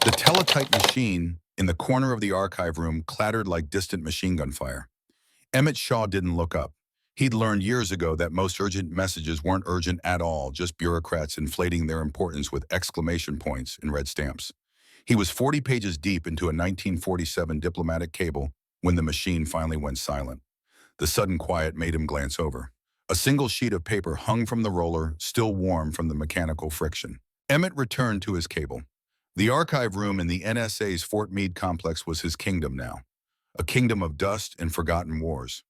The teletype machine in the corner of the archive room clattered like distant machine gun fire. Emmett Shaw didn't look up. He'd learned years ago that most urgent messages weren't urgent at all, just bureaucrats inflating their importance with exclamation points and red stamps. He was 40 pages deep into a 1947 diplomatic cable when the machine finally went silent. The sudden quiet made him glance over. A single sheet of paper hung from the roller, still warm from the mechanical friction. Emmett returned to his cable. The archive room in the NSA's Fort Meade complex was his kingdom now, a kingdom of dust and forgotten wars.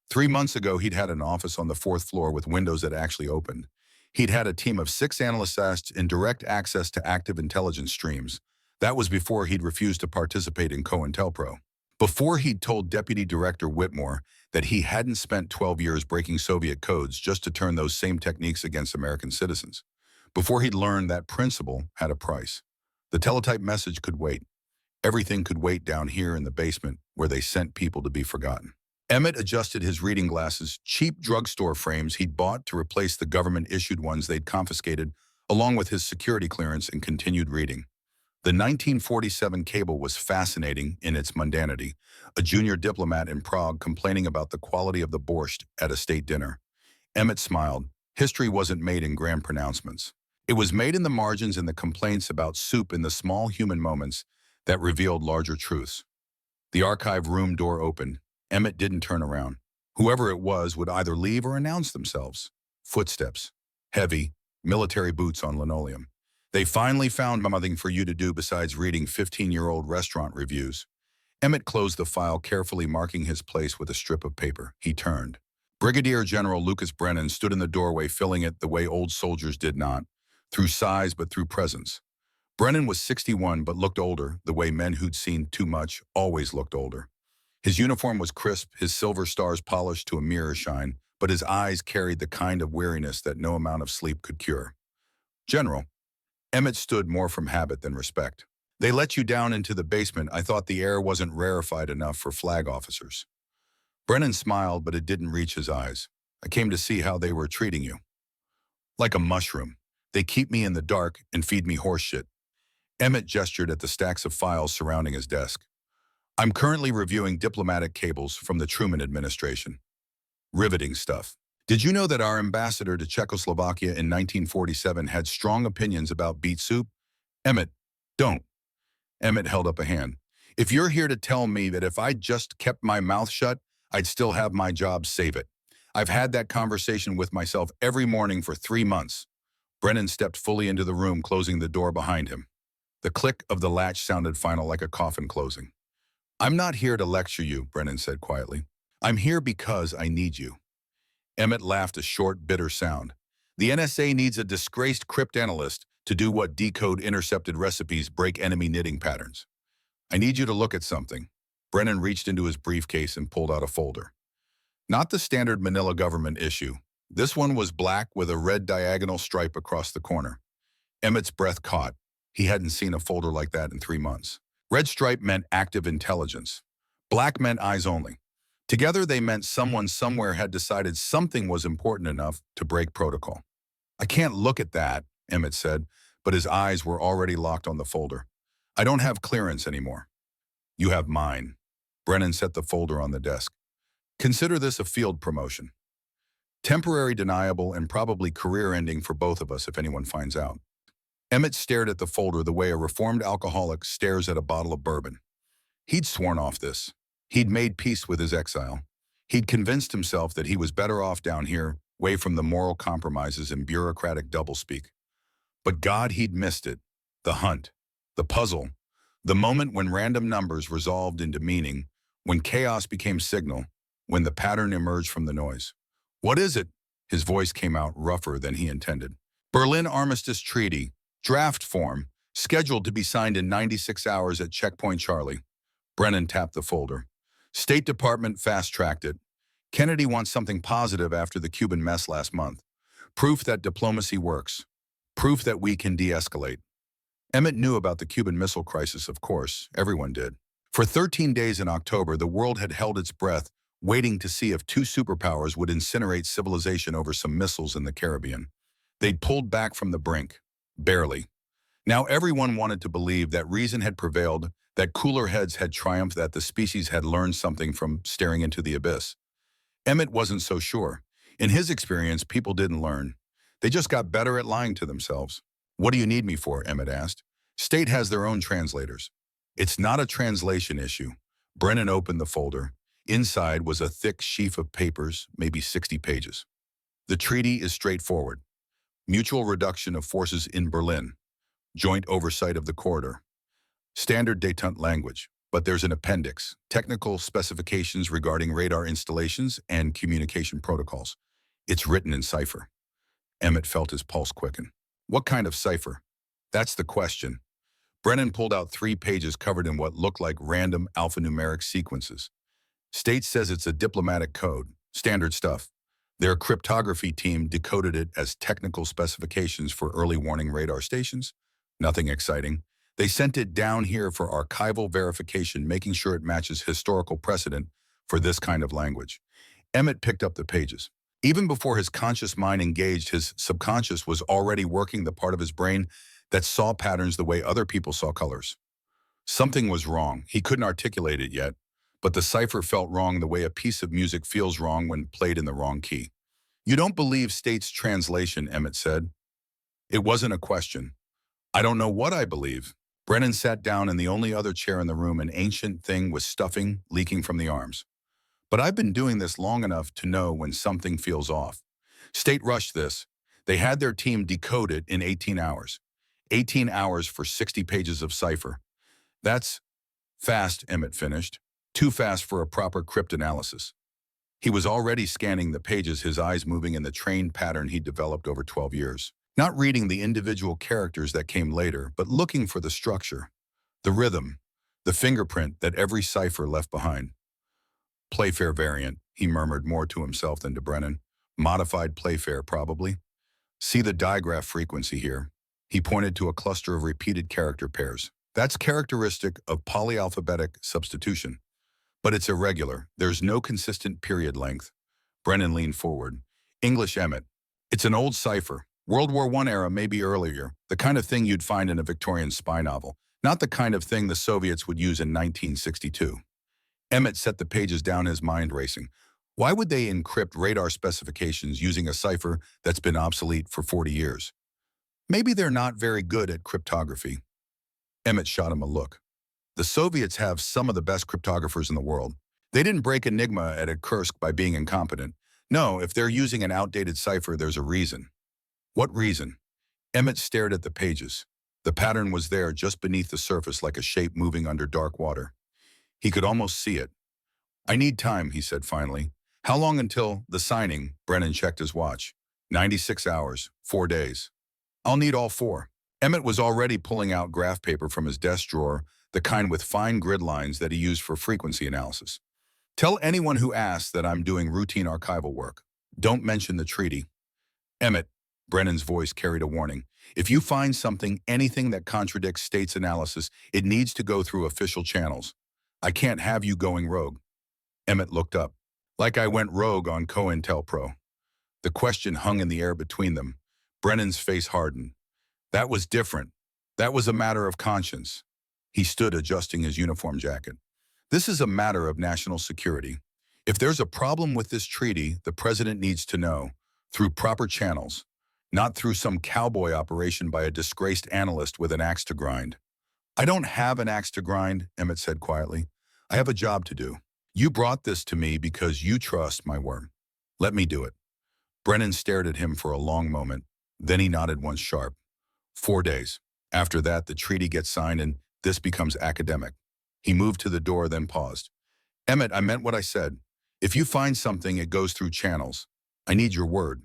3 months ago, he'd had an office on the fourth floor with windows that actually opened. He'd had a team of 6 analysts in direct access to active intelligence streams. That was before he'd refused to participate in COINTELPRO. Before he'd told Deputy Director Whitmore that he hadn't spent 12 years breaking Soviet codes just to turn those same techniques against American citizens. Before he'd learned that principle had a price. The teletype message could wait. Everything could wait down here in the basement where they sent people to be forgotten. Emmett adjusted his reading glasses, cheap drugstore frames he'd bought to replace the government-issued ones they'd confiscated, along with his security clearance, and continued reading. The 1947 cable was fascinating in its mundanity, a junior diplomat in Prague complaining about the quality of the borscht at a state dinner. Emmett smiled. History wasn't made in grand pronouncements. It was made in the margins and the complaints about soup in the small human moments that revealed larger truths. The archive room door opened. Emmett didn't turn around. Whoever it was would either leave or announce themselves. Footsteps. Heavy, military boots on linoleum. They finally found something for you to do besides reading 15-year-old restaurant reviews. Emmett closed the file, carefully marking his place with a strip of paper. He turned. Brigadier General Lucas Brennan stood in the doorway, filling it the way old soldiers did, not through size but through presence. Brennan was 61 but looked older, the way men who'd seen too much always looked older. His uniform was crisp, his silver stars polished to a mirror shine, but his eyes carried the kind of weariness that no amount of sleep could cure. General. Emmett stood more from habit than respect. They let you down into the basement. I thought the air wasn't rarefied enough for flag officers. Brennan smiled, but it didn't reach his eyes. I came to see how they were treating you. Like a mushroom. They keep me in the dark and feed me horse shit. Emmett gestured at the stacks of files surrounding his desk. I'm currently reviewing diplomatic cables from the Truman administration. Riveting stuff. Did you know that our ambassador to Czechoslovakia in 1947 had strong opinions about beet soup? Emmett, don't. Emmett held up a hand. If you're here to tell me that if I just kept my mouth shut, I'd still have my job, save it. I've had that conversation with myself every morning for 3 months. Brennan stepped fully into the room, closing the door behind him. The click of the latch sounded final, like a coffin closing. I'm not here to lecture you, Brennan said quietly. I'm here because I need you. Emmett laughed, a short, bitter sound. The NSA needs a disgraced cryptanalyst to do what decode intercepted recipes, break enemy knitting patterns. I need you to look at something. Brennan reached into his briefcase and pulled out a folder. Not the standard Manila government issue. This one was black with a red diagonal stripe across the corner. Emmett's breath caught. He hadn't seen a folder like that in 3 months. Red stripe meant active intelligence. Black meant eyes only. Together, they meant someone somewhere had decided something was important enough to break protocol. I can't look at that, Emmett said, but his eyes were already locked on the folder. I don't have clearance anymore. You have mine. Brennan set the folder on the desk. Consider this a field promotion. Temporary, deniable, and probably career-ending for both of us if anyone finds out. Emmett stared at the folder the way a reformed alcoholic stares at a bottle of bourbon. He'd sworn off this. He'd made peace with his exile. He'd convinced himself that he was better off down here, away from the moral compromises and bureaucratic doublespeak. But God, he'd missed it. The hunt. The puzzle. The moment when random numbers resolved into meaning, when chaos became signal, when the pattern emerged from the noise. What is it? His voice came out rougher than he intended. Berlin Armistice Treaty. Draft form. Scheduled to be signed in 96 hours at Checkpoint Charlie. Brennan tapped the folder. State Department fast-tracked it. Kennedy wants something positive after the Cuban mess last month. Proof that diplomacy works. Proof that we can de-escalate. Emmett knew about the Cuban Missile Crisis, of course. Everyone did. For 13 days in October, the world had held its breath, waiting to see if 2 superpowers would incinerate civilization over some missiles in the Caribbean. They'd pulled back from the brink. Barely. Now everyone wanted to believe that reason had prevailed, that cooler heads had triumphed, that the species had learned something from staring into the abyss. Emmett wasn't so sure. In his experience, people didn't learn. They just got better at lying to themselves. "What do you need me for?" Emmett asked. "State has their own translators." "It's not a translation issue." Brennan opened the folder. Inside was a thick sheaf of papers, maybe 60 pages. "The treaty is straightforward. Mutual reduction of forces in Berlin. Joint oversight of the corridor. Standard detente language. But there's an appendix, technical specifications regarding radar installations and communication protocols. It's written in cipher." Emmett felt his pulse quicken. What kind of cipher? That's the question. Brennan pulled out 3 pages covered in what looked like random alphanumeric sequences. "State says it's a diplomatic code, standard stuff. Their cryptography team decoded it as technical specifications for early warning radar stations. Nothing exciting. They sent it down here for archival verification, making sure it matches historical precedent for this kind of language." Emmett picked up the pages. Even before his conscious mind engaged, his subconscious was already working the part of his brain that saw patterns the way other people saw colors. Something was wrong. He couldn't articulate it yet, but the cipher felt wrong the way a piece of music feels wrong when played in the wrong key. "You don't believe State's translation," Emmett said. It wasn't a question. "I don't know what I believe." Brennan sat down in the only other chair in the room, an ancient thing with stuffing leaking from the arms. "But I've been doing this long enough to know when something feels off. State rushed this. They had their team decode it in 18 hours. 18 hours for 60 pages of cipher. That's fast," Emmett finished. "Too fast for a proper cryptanalysis." He was already scanning the pages, his eyes moving in the trained pattern he'd developed over 12 years. Not reading the individual characters that came later, but looking for the structure, the rhythm, the fingerprint that every cipher left behind. "Playfair variant," he murmured more to himself than to Brennan. "Modified Playfair, probably. See the digraph frequency here." He pointed to a cluster of repeated character pairs. "That's characteristic of polyalphabetic substitution. But it's irregular. There's no consistent period length." Brennan leaned forward. "English Emmett. It's an old cipher. World War I era, maybe earlier. The kind of thing you'd find in a Victorian spy novel. Not the kind of thing the Soviets would use in 1962. Emmett set the pages down, his mind racing. Why would they encrypt radar specifications using a cipher that's been obsolete for 40 years? Maybe they're not very good at cryptography. Emmett shot him a look. The Soviets have some of the best cryptographers in the world. They didn't break Enigma at Kursk by being incompetent. No, if they're using an outdated cipher, there's a reason. What reason? Emmett stared at the pages. The pattern was there just beneath the surface, like a shape moving under dark water. He could almost see it. "I need time," he said finally. "How long until the signing?" Brennan checked his watch. 96 hours, 4 days. "I'll need all 4. Emmett was already pulling out graph paper from his desk drawer, the kind with fine grid lines that he used for frequency analysis. "Tell anyone who asks that I'm doing routine archival work. Don't mention the treaty." "Emmett," Brennan's voice carried a warning, "if you find something, anything that contradicts State's analysis, it needs to go through official channels. I can't have you going rogue." Emmett looked up. "Like I went rogue on COINTELPRO." The question hung in the air between them. Brennan's face hardened. That was different. That was a matter of conscience. He stood adjusting his uniform jacket. "This is a matter of national security. If there's a problem with this treaty, the president needs to know, through proper channels, not through some cowboy operation by a disgraced analyst with an axe to grind." "I don't have an axe to grind," Emmett said quietly. "I have a job to do. You brought this to me because you trust my word. Let me do it." Brennan stared at him for a long moment. Then he nodded once sharp. 4 days. After that, the treaty gets signed and this becomes academic. He moved to the door, then paused. "Emmett, I meant what I said. If you find something, it goes through channels. I need your word."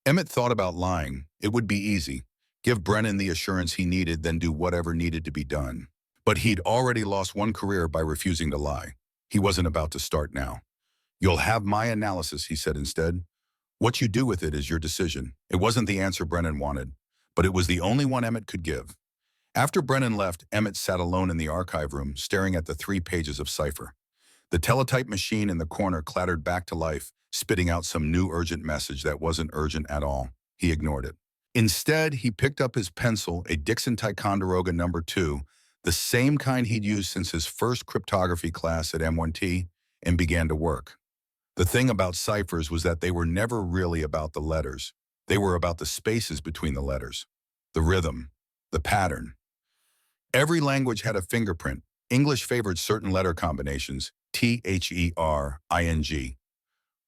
Emmett thought about lying. It would be easy. Give Brennan the assurance he needed, then do whatever needed to be done. But he'd already lost one career by refusing to lie. He wasn't about to start now. "You'll have my analysis," he said instead. "What you do with it is your decision." It wasn't the answer Brennan wanted, but it was the only one Emmett could give. After Brennan left, Emmett sat alone in the archive room, staring at the 3 pages of cipher. The teletype machine in the corner clattered back to life, spitting out some new urgent message that wasn't urgent at all. He ignored it. Instead, he picked up his pencil, a Dixon Ticonderoga #2, the same kind he'd used since his first cryptography class at M1T, and began to work. The thing about ciphers was that they were never really about the letters. They were about the spaces between the letters, the rhythm, the pattern. Every language had a fingerprint. English favored certain letter combinations, T-H-E-R-I-N-G.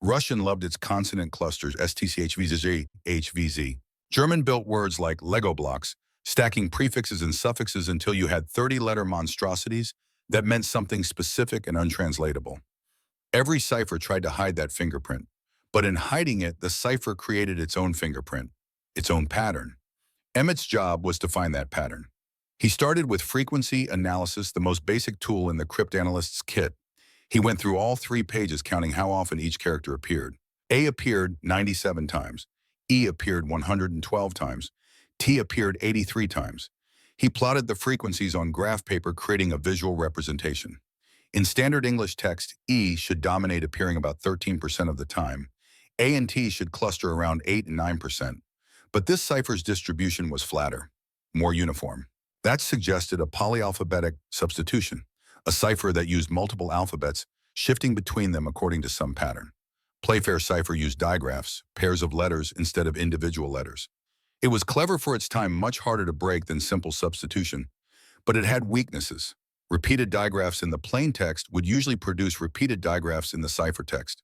Russian loved its consonant clusters, STCHVZ, HVZ. German built words like Lego blocks, stacking prefixes and suffixes until you had 30-letter monstrosities that meant something specific and untranslatable. Every cipher tried to hide that fingerprint, but in hiding it, the cipher created its own fingerprint, its own pattern. Emmett's job was to find that pattern. He started with frequency analysis, the most basic tool in the cryptanalyst's kit. He went through all 3 pages counting how often each character appeared. A appeared 97 times, E appeared 112 times, T appeared 83 times. He plotted the frequencies on graph paper, creating a visual representation. In standard English text, E should dominate, appearing about 13% of the time. A and T should cluster around 8 and 9%. But this cipher's distribution was flatter, more uniform. That suggested a polyalphabetic substitution, a cipher that used multiple alphabets, shifting between them according to some pattern. Playfair's cipher used digraphs, pairs of letters instead of individual letters. It was clever for its time, much harder to break than simple substitution, but it had weaknesses. Repeated digraphs in the plain text would usually produce repeated digraphs in the ciphertext.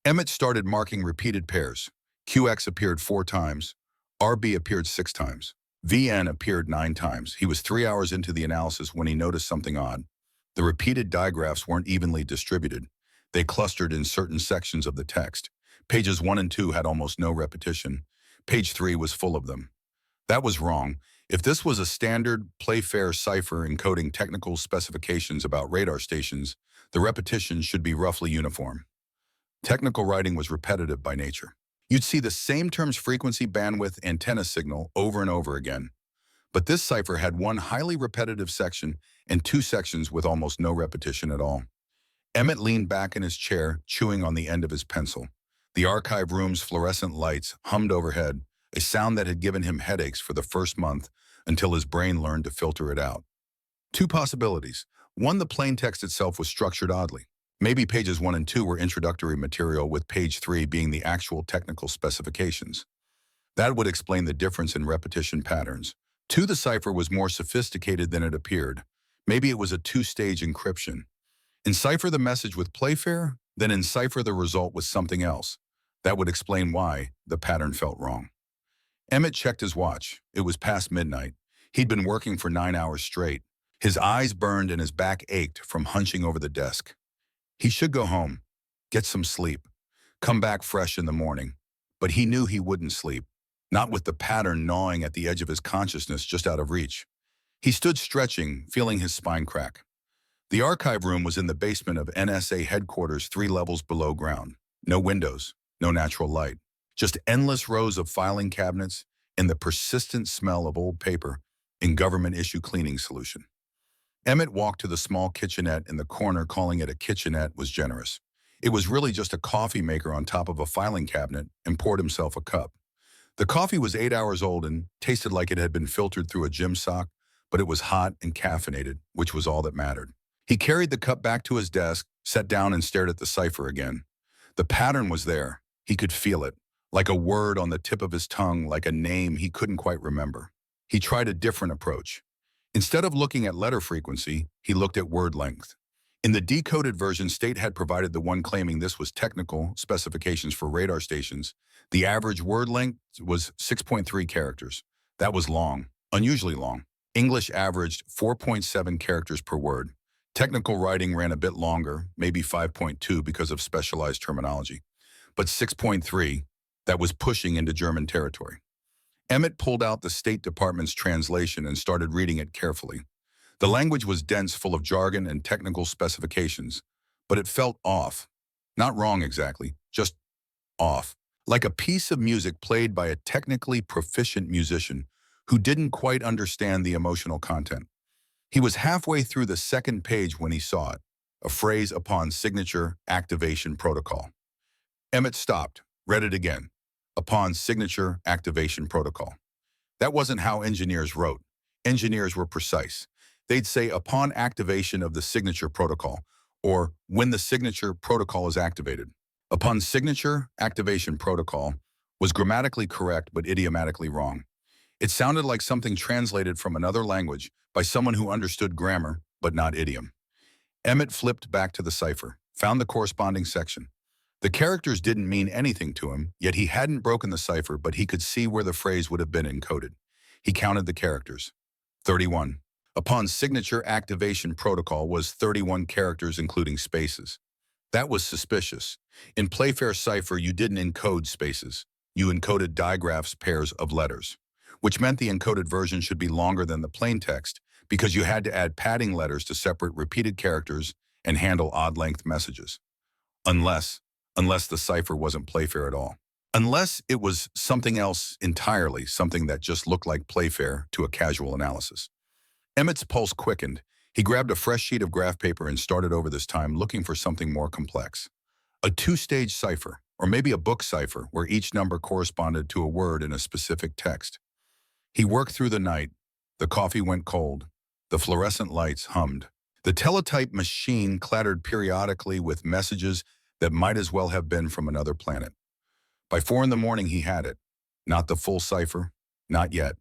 Emmett started marking repeated pairs. QX appeared 4 times, RB appeared 6 times, VN appeared 9 times. He was 3 hours into the analysis when he noticed something odd. The repeated digraphs weren't evenly distributed. They clustered in certain sections of the text. Pages 1 and 2 had almost no repetition. Page 3 was full of them. That was wrong. If this was a standard Playfair cipher encoding technical specifications about radar stations, the repetition should be roughly uniform. Technical writing was repetitive by nature. You'd see the same terms, frequency, bandwidth, antenna signal, over and over again. But this cipher had one highly repetitive section and 2 sections with almost no repetition at all. Emmett leaned back in his chair, chewing on the end of his pencil. The archive room's fluorescent lights hummed overhead, a sound that had given him headaches for the first month until his brain learned to filter it out. 2 possibilities. 1, the plain text itself was structured oddly. Maybe pages 1 and 2 were introductory material, with page 3 being the actual technical specifications. That would explain the difference in repetition patterns. 2, the cipher was more sophisticated than it appeared. Maybe it was a 2-stage encryption. Encipher the message with Playfair, then encipher the result with something else. That would explain why the pattern felt wrong. Emmett checked his watch. It was past midnight. He'd been working for 9 hours straight. His eyes burned and his back ached from hunching over the desk. He should go home, get some sleep, come back fresh in the morning. But he knew he wouldn't sleep, not with the pattern gnawing at the edge of his consciousness just out of reach. He stood stretching, feeling his spine crack. The archive room was in the basement of NSA headquarters, 3 levels below ground. No windows, no natural light, just endless rows of filing cabinets and the persistent smell of old paper in government-issue cleaning solution. Emmett walked to the small kitchenette in the corner. Calling it a kitchenette was generous. It was really just a coffee maker on top of a filing cabinet, and poured himself a cup. The coffee was 8 hours old and tasted like it had been filtered through a gym sock, but it was hot and caffeinated, which was all that mattered. He carried the cup back to his desk, sat down and stared at the cipher again. The pattern was there. He could feel it, like a word on the tip of his tongue, like a name he couldn't quite remember. He tried a different approach. Instead of looking at letter frequency, he looked at word length. In the decoded version, State had provided the one claiming this was technical specifications for radar stations. The average word length was 6.3 characters. That was long, unusually long. English averaged 4.7 characters per word. Technical writing ran a bit longer, maybe 5.2 because of specialized terminology. But 6.3, that was pushing into German territory. Emmett pulled out the State Department's translation and started reading it carefully. The language was dense, full of jargon and technical specifications, but it felt off. Not wrong exactly, just off. Like a piece of music played by a technically proficient musician who didn't quite understand the emotional content. He was halfway through the 2nd page when he saw it, a phrase upon signature activation protocol. Emmett stopped, read it again. Upon signature activation protocol. That wasn't how engineers wrote. Engineers were precise. They'd say upon activation of the signature protocol, or when the signature protocol is activated. Upon signature activation protocol was grammatically correct but idiomatically wrong. It sounded like something translated from another language by someone who understood grammar but not idiom. Emmett flipped back to the cipher, found the corresponding section. The characters didn't mean anything to him, yet he hadn't broken the cipher, but he could see where the phrase would have been encoded. He counted the characters. 31. Upon signature activation protocol was 31 characters including spaces. That was suspicious. In Playfair cipher, you didn't encode spaces. You encoded digraphs pairs of letters, which meant the encoded version should be longer than the plain text because you had to add padding letters to separate repeated characters and handle odd-length messages. Unless the cipher wasn't Playfair at all. Unless it was something else entirely, something that just looked like Playfair to a casual analysis. Emmett's pulse quickened. He grabbed a fresh sheet of graph paper and started over this time looking for something more complex. A two-stage cipher, or maybe a book cipher, where each number corresponded to a word in a specific text. He worked through the night. The coffee went cold. The fluorescent lights hummed. The teletype machine clattered periodically with messages that might as well have been from another planet. By 4 in the morning, he had it. Not the full cipher, not yet,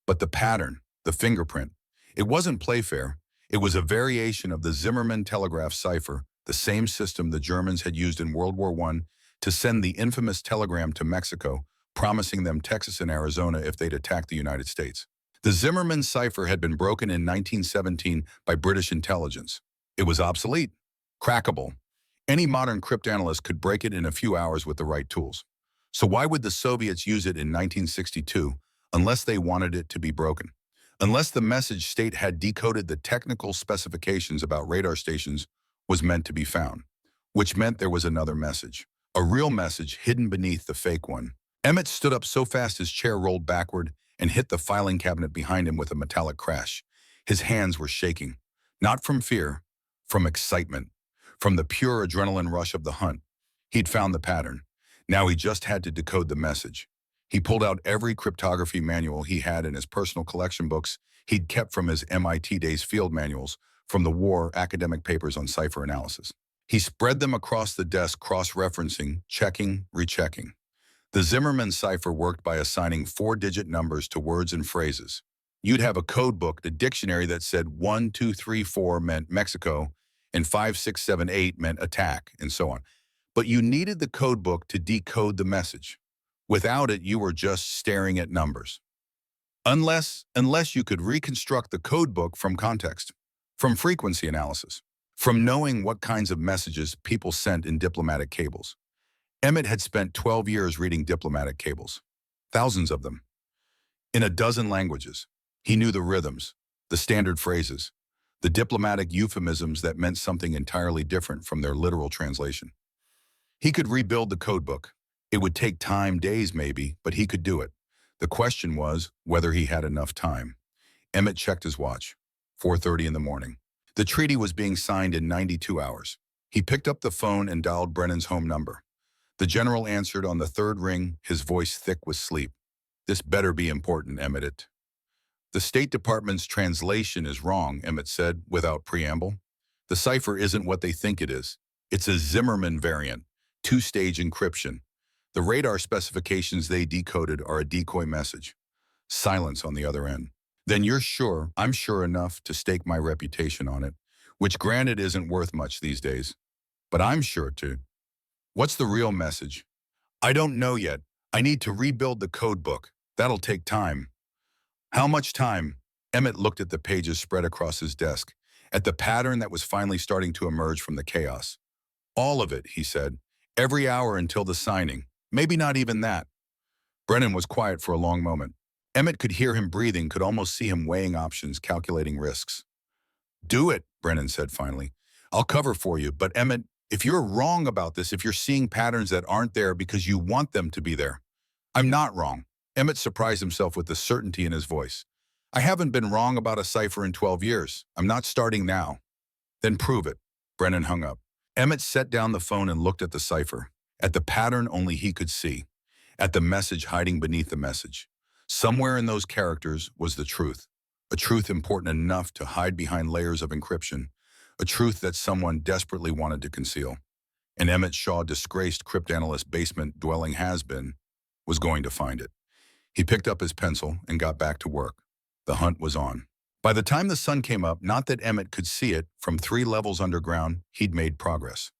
but the pattern, the fingerprint. It wasn't Playfair. It was a variation of the Zimmermann telegraph cipher, the same system the Germans had used in World War I to send the infamous telegram to Mexico, promising them Texas and Arizona if they'd attack the United States. The Zimmermann cipher had been broken in 1917 by British intelligence. It was obsolete, crackable. Any modern cryptanalyst could break it in a few hours with the right tools. So why would the Soviets use it in 1962 unless they wanted it to be broken? Unless the message state had decoded the technical specifications about radar stations was meant to be found, which meant there was another message, a real message hidden beneath the fake one. Emmett stood up so fast his chair rolled backward and hit the filing cabinet behind him with a metallic crash. His hands were shaking, not from fear, from excitement. From the pure adrenaline rush of the hunt. He'd found the pattern. Now he just had to decode the message. He pulled out every cryptography manual he had in his personal collection books he'd kept from his MIT days field manuals, from the war academic papers on cipher analysis. He spread them across the desk, cross-referencing, checking, rechecking. The Zimmermann cipher worked by assigning 4-digit numbers to words and phrases. You'd have a code book, a dictionary that said 1, 2, 3, 4 meant Mexico, and 5, 6, 7, 8 meant attack, and so on. But you needed the code book to decode the message. Without it, you were just staring at numbers. Unless you could reconstruct the code book from context, from frequency analysis, from knowing what kinds of messages people sent in diplomatic cables. Emmett had spent 12 years reading diplomatic cables, thousands of them, in a dozen languages. He knew the rhythms, the standard phrases, the diplomatic euphemisms that meant something entirely different from their literal translation. He could rebuild the codebook. It would take time, days maybe, but he could do it. The question was whether he had enough time. Emmett checked his watch. 4:30 in the morning. The treaty was being signed in 92 hours. He picked up the phone and dialed Brennan's home number. The general answered on the third ring, his voice thick with sleep. "This better be important, Emmett." "The State Department's translation is wrong," Emmett said without preamble. "The cipher isn't what they think it is. It's a Zimmermann variant, two-stage encryption. The radar specifications they decoded are a decoy message." Silence on the other end. "Then you're sure I'm sure enough to stake my reputation on it, which granted isn't worth much these days. But I'm sure too. What's the real message?" "I don't know yet. I need to rebuild the code book. That'll take time." "How much time?" Emmett looked at the pages spread across his desk, at the pattern that was finally starting to emerge from the chaos. "All of it," he said. "Every hour until the signing. Maybe not even that." Brennan was quiet for a long moment. Emmett could hear him breathing, could almost see him weighing options, calculating risks. "Do it," Brennan said finally. "I'll cover for you, but Emmett, if you're wrong about this, if you're seeing patterns that aren't there because you want them to be there." "I'm not wrong." Emmett surprised himself with the certainty in his voice. "I haven't been wrong about a cipher in 12 years. I'm not starting now." "Then prove it." Brennan hung up. Emmett set down the phone and looked at the cipher, at the pattern only he could see, at the message hiding beneath the message. Somewhere in those characters was the truth, a truth important enough to hide behind layers of encryption, a truth that someone desperately wanted to conceal. And Emmett Shaw, disgraced cryptanalyst basement-dwelling has-been, was going to find it. He picked up his pencil and got back to work. The hunt was on. By the time the sun came up, not that Emmett could see it, from 3 levels underground, he'd made progress.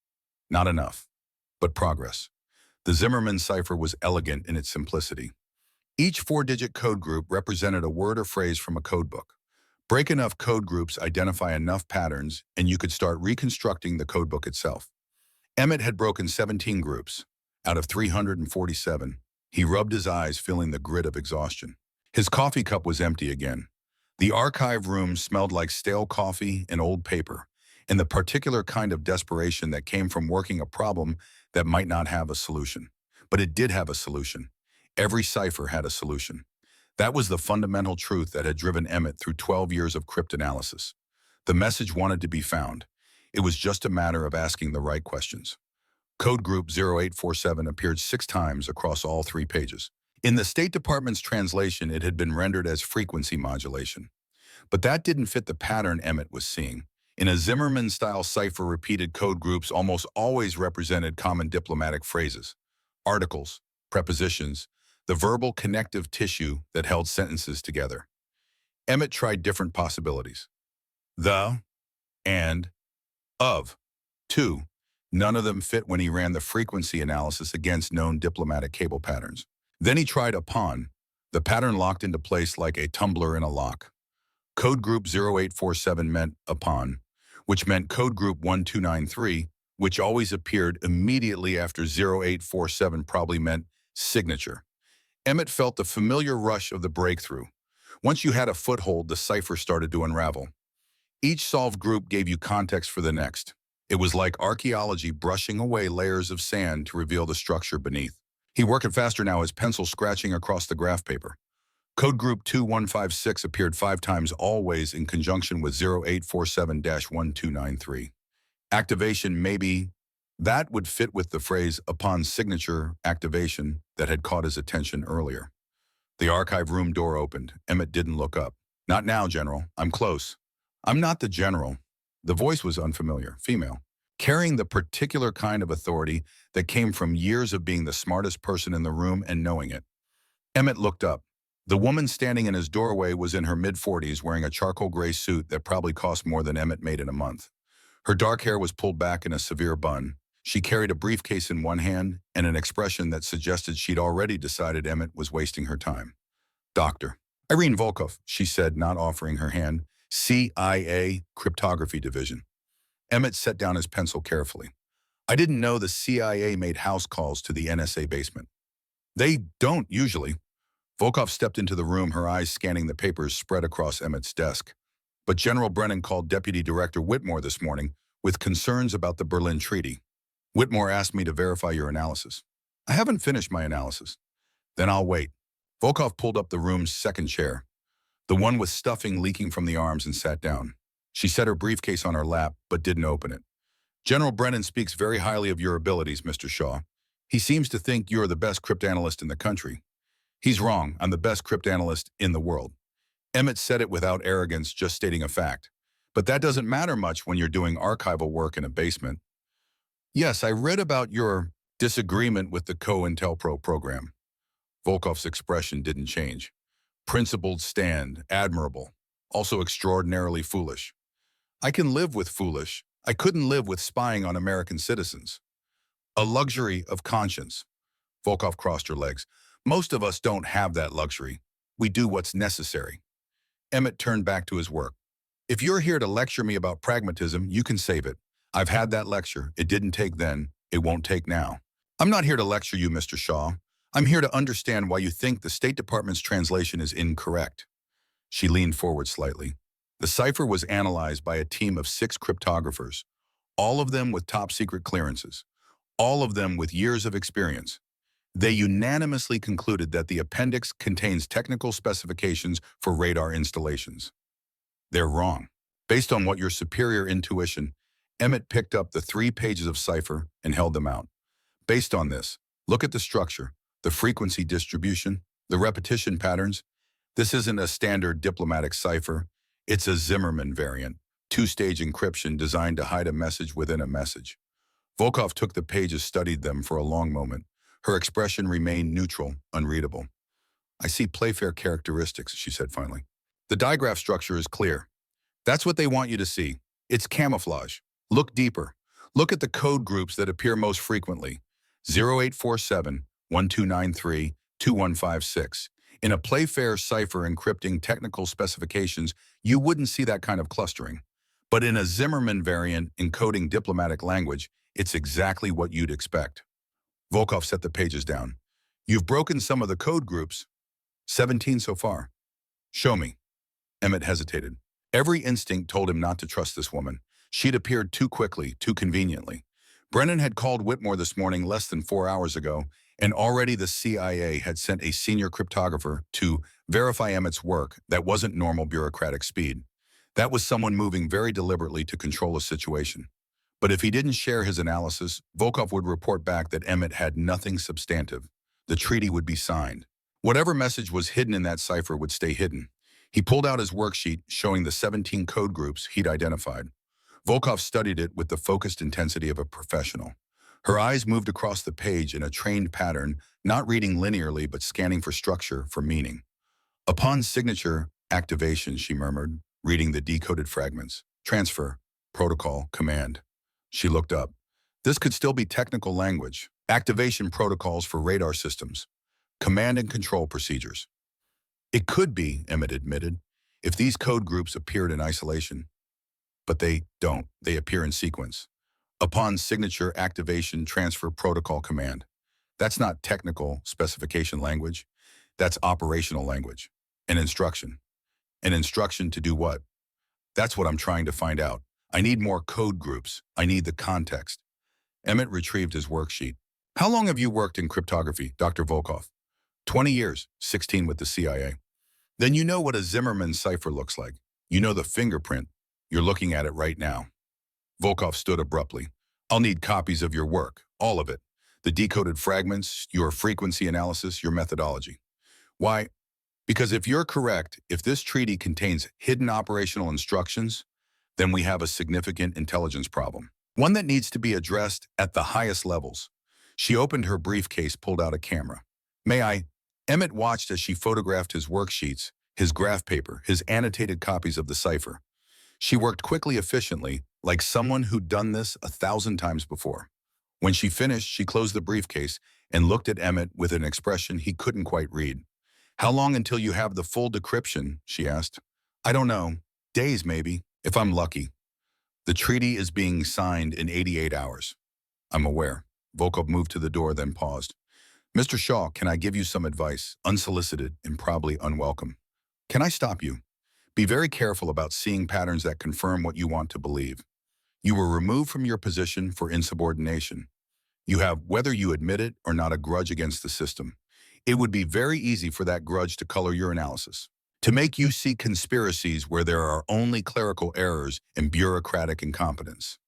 Not enough, but progress. The Zimmerman cipher was elegant in its simplicity. Each 4-digit code group represented a word or phrase from a codebook. Break enough code groups, identify enough patterns, and you could start reconstructing the codebook itself. Emmett had broken 17 groups out of 347. He rubbed his eyes, feeling the grit of exhaustion. His coffee cup was empty again. The archive room smelled like stale coffee and old paper, and the particular kind of desperation that came from working a problem that might not have a solution. But it did have a solution. Every cipher had a solution. That was the fundamental truth that had driven Emmett through 12 years of cryptanalysis. The message wanted to be found. It was just a matter of asking the right questions. Code group 0847 appeared 6 times across all 3 pages. In the State Department's translation, it had been rendered as frequency modulation. But that didn't fit the pattern Emmett was seeing. In a Zimmerman-style cipher, repeated code groups almost always represented common diplomatic phrases, articles, prepositions, the verbal connective tissue that held sentences together. Emmett tried different possibilities. The, and, of, to. None of them fit when he ran the frequency analysis against known diplomatic cable patterns. Then he tried upon. The pattern locked into place like a tumbler in a lock. Code group 0847 meant upon, which meant code group 1293, which always appeared immediately after 0847, probably meant signature. Emmett felt the familiar rush of the breakthrough. Once you had a foothold, the cipher started to unravel. Each solved group gave you context for the next. It was like archaeology brushing away layers of sand to reveal the structure beneath. He worked it faster now, his pencil scratching across the graph paper. Code group 2156 appeared 5 times, always in conjunction with 0847-1293. Activation, maybe. That would fit with the phrase upon signature activation that had caught his attention earlier. The archive room door opened. Emmett didn't look up. Not now, General. I'm close. I'm not the General. The voice was unfamiliar, female, carrying the particular kind of authority that came from years of being the smartest person in the room and knowing it. Emmett looked up. The woman standing in his doorway was in her mid-40s, wearing a charcoal gray suit that probably cost more than Emmett made in a month. Her dark hair was pulled back in a severe bun. She carried a briefcase in one hand and an expression that suggested she'd already decided Emmett was wasting her time. Doctor. Irene Volkov, she said, not offering her hand. CIA Cryptography Division. Emmett set down his pencil carefully. I didn't know the CIA made house calls to the NSA basement. They don't usually. Volkov stepped into the room, her eyes scanning the papers spread across Emmett's desk. But General Brennan called Deputy Director Whitmore this morning with concerns about the Berlin Treaty. Whitmore asked me to verify your analysis. I haven't finished my analysis. Then I'll wait. Volkov pulled up the room's second chair, the one with stuffing leaking from the arms, and sat down. She set her briefcase on her lap, but didn't open it. General Brennan speaks very highly of your abilities, Mr. Shaw. He seems to think you're the best cryptanalyst in the country. He's wrong. I'm the best cryptanalyst in the world. Emmett said it without arrogance, just stating a fact. But that doesn't matter much when you're doing archival work in a basement. Yes, I read about your disagreement with the COINTELPRO program. Volkov's expression didn't change. Principled stand, admirable, also extraordinarily foolish. I can live with foolish. I couldn't live with spying on American citizens. A luxury of conscience. Volkov crossed her legs. Most of us don't have that luxury. We do what's necessary. Emmett turned back to his work. If you're here to lecture me about pragmatism, you can save it. I've had that lecture. It didn't take then. It won't take now. I'm not here to lecture you, Mr. Shaw. I'm here to understand why you think the State Department's translation is incorrect. She leaned forward slightly. The cipher was analyzed by a team of 6 cryptographers, all of them with top-secret clearances, all of them with years of experience. They unanimously concluded that the appendix contains technical specifications for radar installations. They're wrong. Based on what your superior intuition, Emmett picked up the 3 pages of cipher and held them out. Based on this, look at the structure, the frequency distribution. The repetition patterns? This isn't a standard diplomatic cipher. It's a Zimmerman variant, two-stage encryption designed to hide a message within a message. Volkov took the pages, studied them for a long moment. Her expression remained neutral, unreadable. I see Playfair characteristics, she said finally. The digraph structure is clear. That's what they want you to see. It's camouflage. Look deeper. Look at the code groups that appear most frequently. 0847, 1293, 2156. In a Playfair cipher encrypting technical specifications, you wouldn't see that kind of clustering. But in a Zimmerman variant encoding diplomatic language, it's exactly what you'd expect. Volkov set the pages down. You've broken some of the code groups. 17 so far. Show me. Emmett hesitated. Every instinct told him not to trust this woman. She'd appeared too quickly, too conveniently. Brennan had called Whitmore this morning less than 4 hours ago, and already the CIA had sent a senior cryptographer to verify Emmett's work. That wasn't normal bureaucratic speed. That was someone moving very deliberately to control a situation. But if he didn't share his analysis, Volkov would report back that Emmett had nothing substantive. The treaty would be signed. Whatever message was hidden in that cipher would stay hidden. He pulled out his worksheet showing the 17 code groups he'd identified. Volkov studied it with the focused intensity of a professional. Her eyes moved across the page in a trained pattern, not reading linearly but scanning for structure, for meaning. Upon signature, activation, she murmured, reading the decoded fragments. Transfer, protocol, command. She looked up. This could still be technical language. Activation protocols for radar systems. Command and control procedures. It could be, Emmett admitted, if these code groups appeared in isolation. But they don't. They appear in sequence. Upon signature, activation, transfer, protocol, command. That's not technical specification language. That's operational language. An instruction. An instruction to do what? That's what I'm trying to find out. I need more code groups. I need the context. Emmett retrieved his worksheet. How long have you worked in cryptography, Dr. Volkov? 20 years, 16 with the CIA. Then you know what a Zimmerman cipher looks like. You know the fingerprint. You're looking at it right now. Volkov stood abruptly. I'll need copies of your work, all of it. The decoded fragments, your frequency analysis, your methodology. Why? Because if you're correct, if this treaty contains hidden operational instructions, then we have a significant intelligence problem. One that needs to be addressed at the highest levels. She opened her briefcase, pulled out a camera. May I? Emmett watched as she photographed his worksheets, his graph paper, his annotated copies of the cipher. She worked quickly, efficiently, like someone who'd done this 1,000 times before. When she finished, she closed the briefcase and looked at Emmett with an expression he couldn't quite read. How long until you have the full decryption? She asked. I don't know. Days, maybe, if I'm lucky. The treaty is being signed in 88 hours. I'm aware. Volkov moved to the door, then paused. Mr. Shaw, can I give you some advice, unsolicited and probably unwelcome? Can I stop you? Be very careful about seeing patterns that confirm what you want to believe. You were removed from your position for insubordination. You have, whether you admit it or not, a grudge against the system. It would be very easy for that grudge to color your analysis, to make you see conspiracies where there are only clerical errors and bureaucratic incompetence.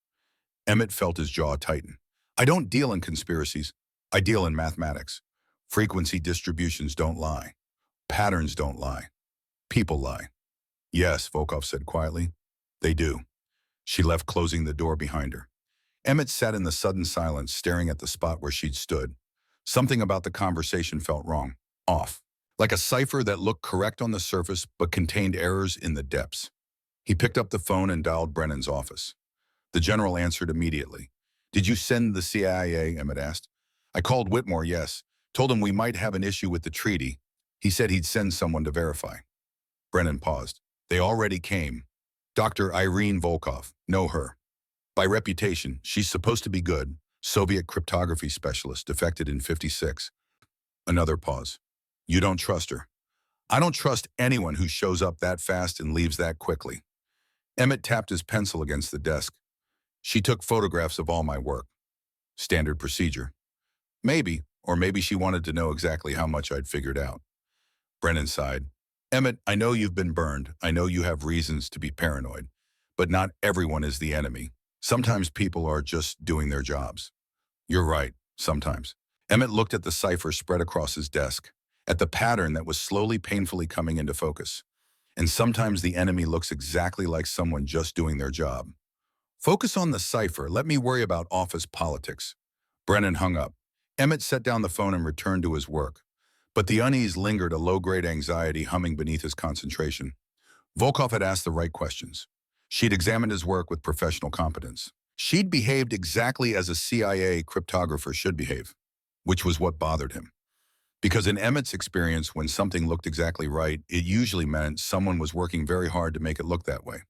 Emmett felt his jaw tighten. I don't deal in conspiracies. I deal in mathematics. Frequency distributions don't lie. Patterns don't lie. People lie. Yes, Volkov said quietly. They do. She left, closing the door behind her. Emmett sat in the sudden silence, staring at the spot where she'd stood. Something about the conversation felt wrong, off, like a cipher that looked correct on the surface but contained errors in the depths. He picked up the phone and dialed Brennan's office. The general answered immediately. Did you send the CIA? Emmett asked. I called Whitmore, yes. Told him we might have an issue with the treaty. He said he'd send someone to verify. Brennan paused. They already came. Dr. Irene Volkov. Know her. By reputation, she's supposed to be good. Soviet cryptography specialist, defected in '56. Another pause. You don't trust her. I don't trust anyone who shows up that fast and leaves that quickly. Emmett tapped his pencil against the desk. She took photographs of all my work. Standard procedure. Maybe, or maybe she wanted to know exactly how much I'd figured out. Brennan sighed. Emmett, I know you've been burned. I know you have reasons to be paranoid. But not everyone is the enemy. Sometimes people are just doing their jobs. You're right, sometimes. Emmett looked at the cipher spread across his desk. at the pattern that was slowly, painfully coming into focus. And sometimes the enemy looks exactly like someone just doing their job. Focus on the cipher. Let me worry about office politics. Brennan hung up. Emmett set down the phone and returned to his work. But the unease lingered, a low-grade anxiety humming beneath his concentration. Volkov had asked the right questions. She'd examined his work with professional competence. She'd behaved exactly as a CIA cryptographer should behave, which was what bothered him. Because in Emmett's experience, when something looked exactly right, it usually meant someone was working very hard to make it look that way.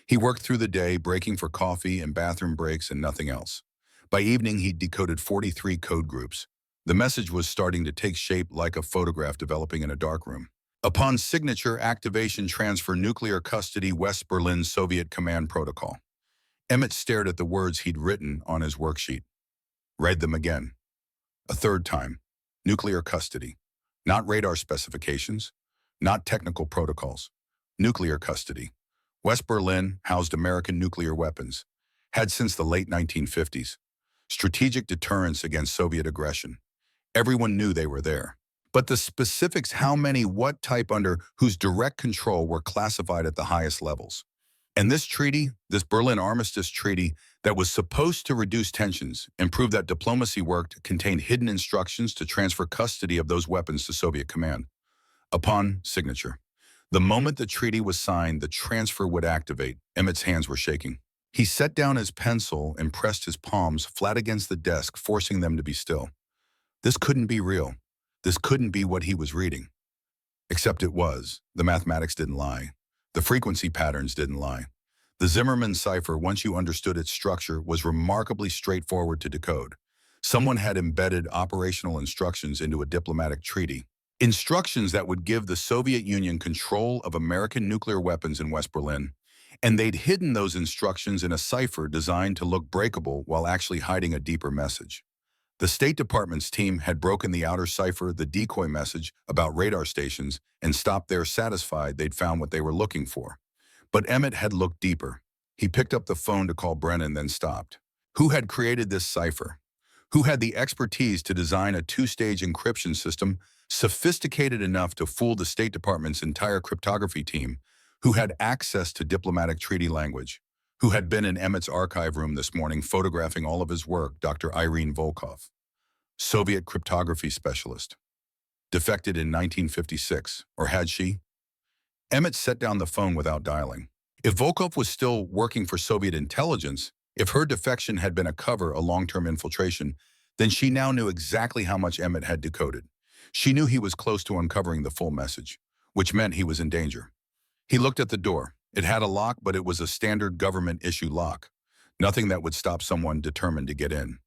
He worked through the day, breaking for coffee and bathroom breaks and nothing else. By evening, he'd decoded 43 code groups. The message was starting to take shape like a photograph developing in a darkroom. Upon signature, activation, transfer, nuclear custody, West Berlin Soviet Command Protocol. Emmett stared at the words he'd written on his worksheet. Read them again. A third time. Nuclear custody. Not radar specifications. Not technical protocols. Nuclear custody. West Berlin housed American nuclear weapons. Had since the late 1950s. Strategic deterrence against Soviet aggression. Everyone knew they were there. But the specifics, how many, what type, under whose direct control, were classified at the highest levels. And this treaty, this Berlin Armistice Treaty, that was supposed to reduce tensions and prove that diplomacy worked, contained hidden instructions to transfer custody of those weapons to Soviet command. Upon signature, the moment the treaty was signed, the transfer would activate. Emmett's hands were shaking. He set down his pencil and pressed his palms flat against the desk, forcing them to be still. This couldn't be real. This couldn't be what he was reading. Except it was. The mathematics didn't lie. The frequency patterns didn't lie. The Zimmerman cipher, once you understood its structure, was remarkably straightforward to decode. Someone had embedded operational instructions into a diplomatic treaty. Instructions that would give the Soviet Union control of American nuclear weapons in West Berlin. And they'd hidden those instructions in a cipher designed to look breakable while actually hiding a deeper message. The State Department's team had broken the outer cipher, the decoy message about radar stations, and stopped there, satisfied they'd found what they were looking for. But Emmett had looked deeper. He picked up the phone to call Brennan, then stopped. Who had created this cipher? Who had the expertise to design a two-stage encryption system sophisticated enough to fool the State Department's entire cryptography team? Who had access to diplomatic treaty language? Who had been in Emmett's archive room this morning photographing all of his work? Dr. Irene Volkov, Soviet cryptography specialist. Defected in 1956, or had she? Emmett set down the phone without dialing. If Volkov was still working for Soviet intelligence, if her defection had been a cover, a long-term infiltration, then she now knew exactly how much Emmett had decoded. She knew he was close to uncovering the full message, which meant he was in danger. He looked at the door. It had a lock, but it was a standard government-issue lock. Nothing that would stop someone determined to get in.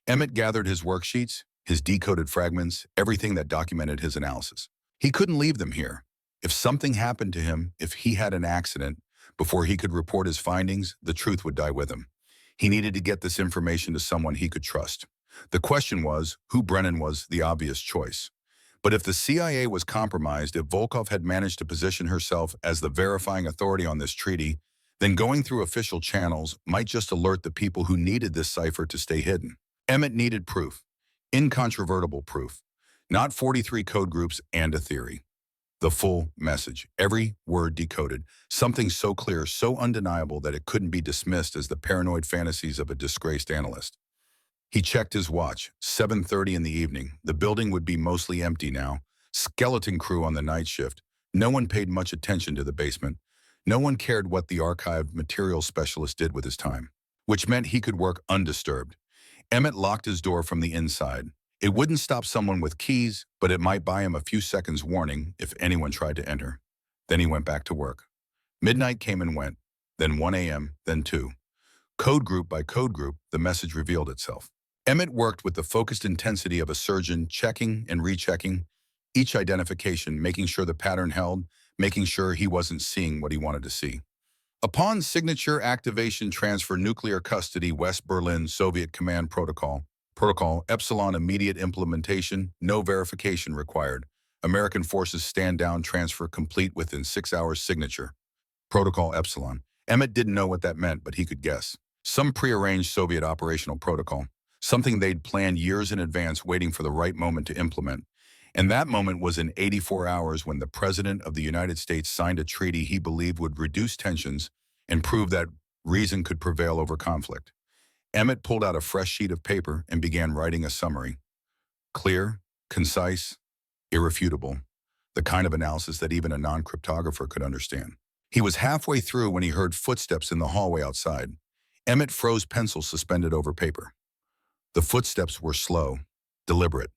Emmett gathered his worksheets, his decoded fragments, everything that documented his analysis. He couldn't leave them here. If something happened to him, if he had an accident, before he could report his findings, the truth would die with him. He needed to get this information to someone he could trust. The question was, who? Brennan was the obvious choice. But if the CIA was compromised, if Volkov had managed to position herself as the verifying authority on this treaty, then going through official channels might just alert the people who needed this cipher to stay hidden. Emmett needed proof, incontrovertible proof, not 43 code groups and a theory. The full message, every word decoded, something so clear, so undeniable that it couldn't be dismissed as the paranoid fantasies of a disgraced analyst. He checked his watch, 7:30 in the evening. The building would be mostly empty now. Skeleton crew on the night shift. No one paid much attention to the basement. No one cared what the archived materials specialist did with his time, which meant he could work undisturbed. Emmett locked his door from the inside. It wouldn't stop someone with keys, but it might buy him a few seconds warning if anyone tried to enter. Then he went back to work. Midnight came and went, then 1 a.m., then 2. Code group by code group, the message revealed itself. Emmett worked with the focused intensity of a surgeon, checking and rechecking each identification, making sure the pattern held, making sure he wasn't seeing what he wanted to see. Upon signature, activation, transfer, nuclear custody, West Berlin Soviet Command Protocol. Protocol Epsilon, immediate implementation, no verification required. American forces stand down, transfer complete within 6 hours, signature. Protocol Epsilon. Emmett didn't know what that meant, but he could guess. Some prearranged Soviet operational protocol. Something they'd planned years in advance, waiting for the right moment to implement. And that moment was in 84 hours when the President of the United States signed a treaty he believed would reduce tensions and prove that reason could prevail over conflict. Emmett pulled out a fresh sheet of paper and began writing a summary. Clear, concise, irrefutable. The kind of analysis that even a non-cryptographer could understand. He was halfway through when he heard footsteps in the hallway outside. Emmett froze, pencil suspended over paper. The footsteps were slow, deliberate,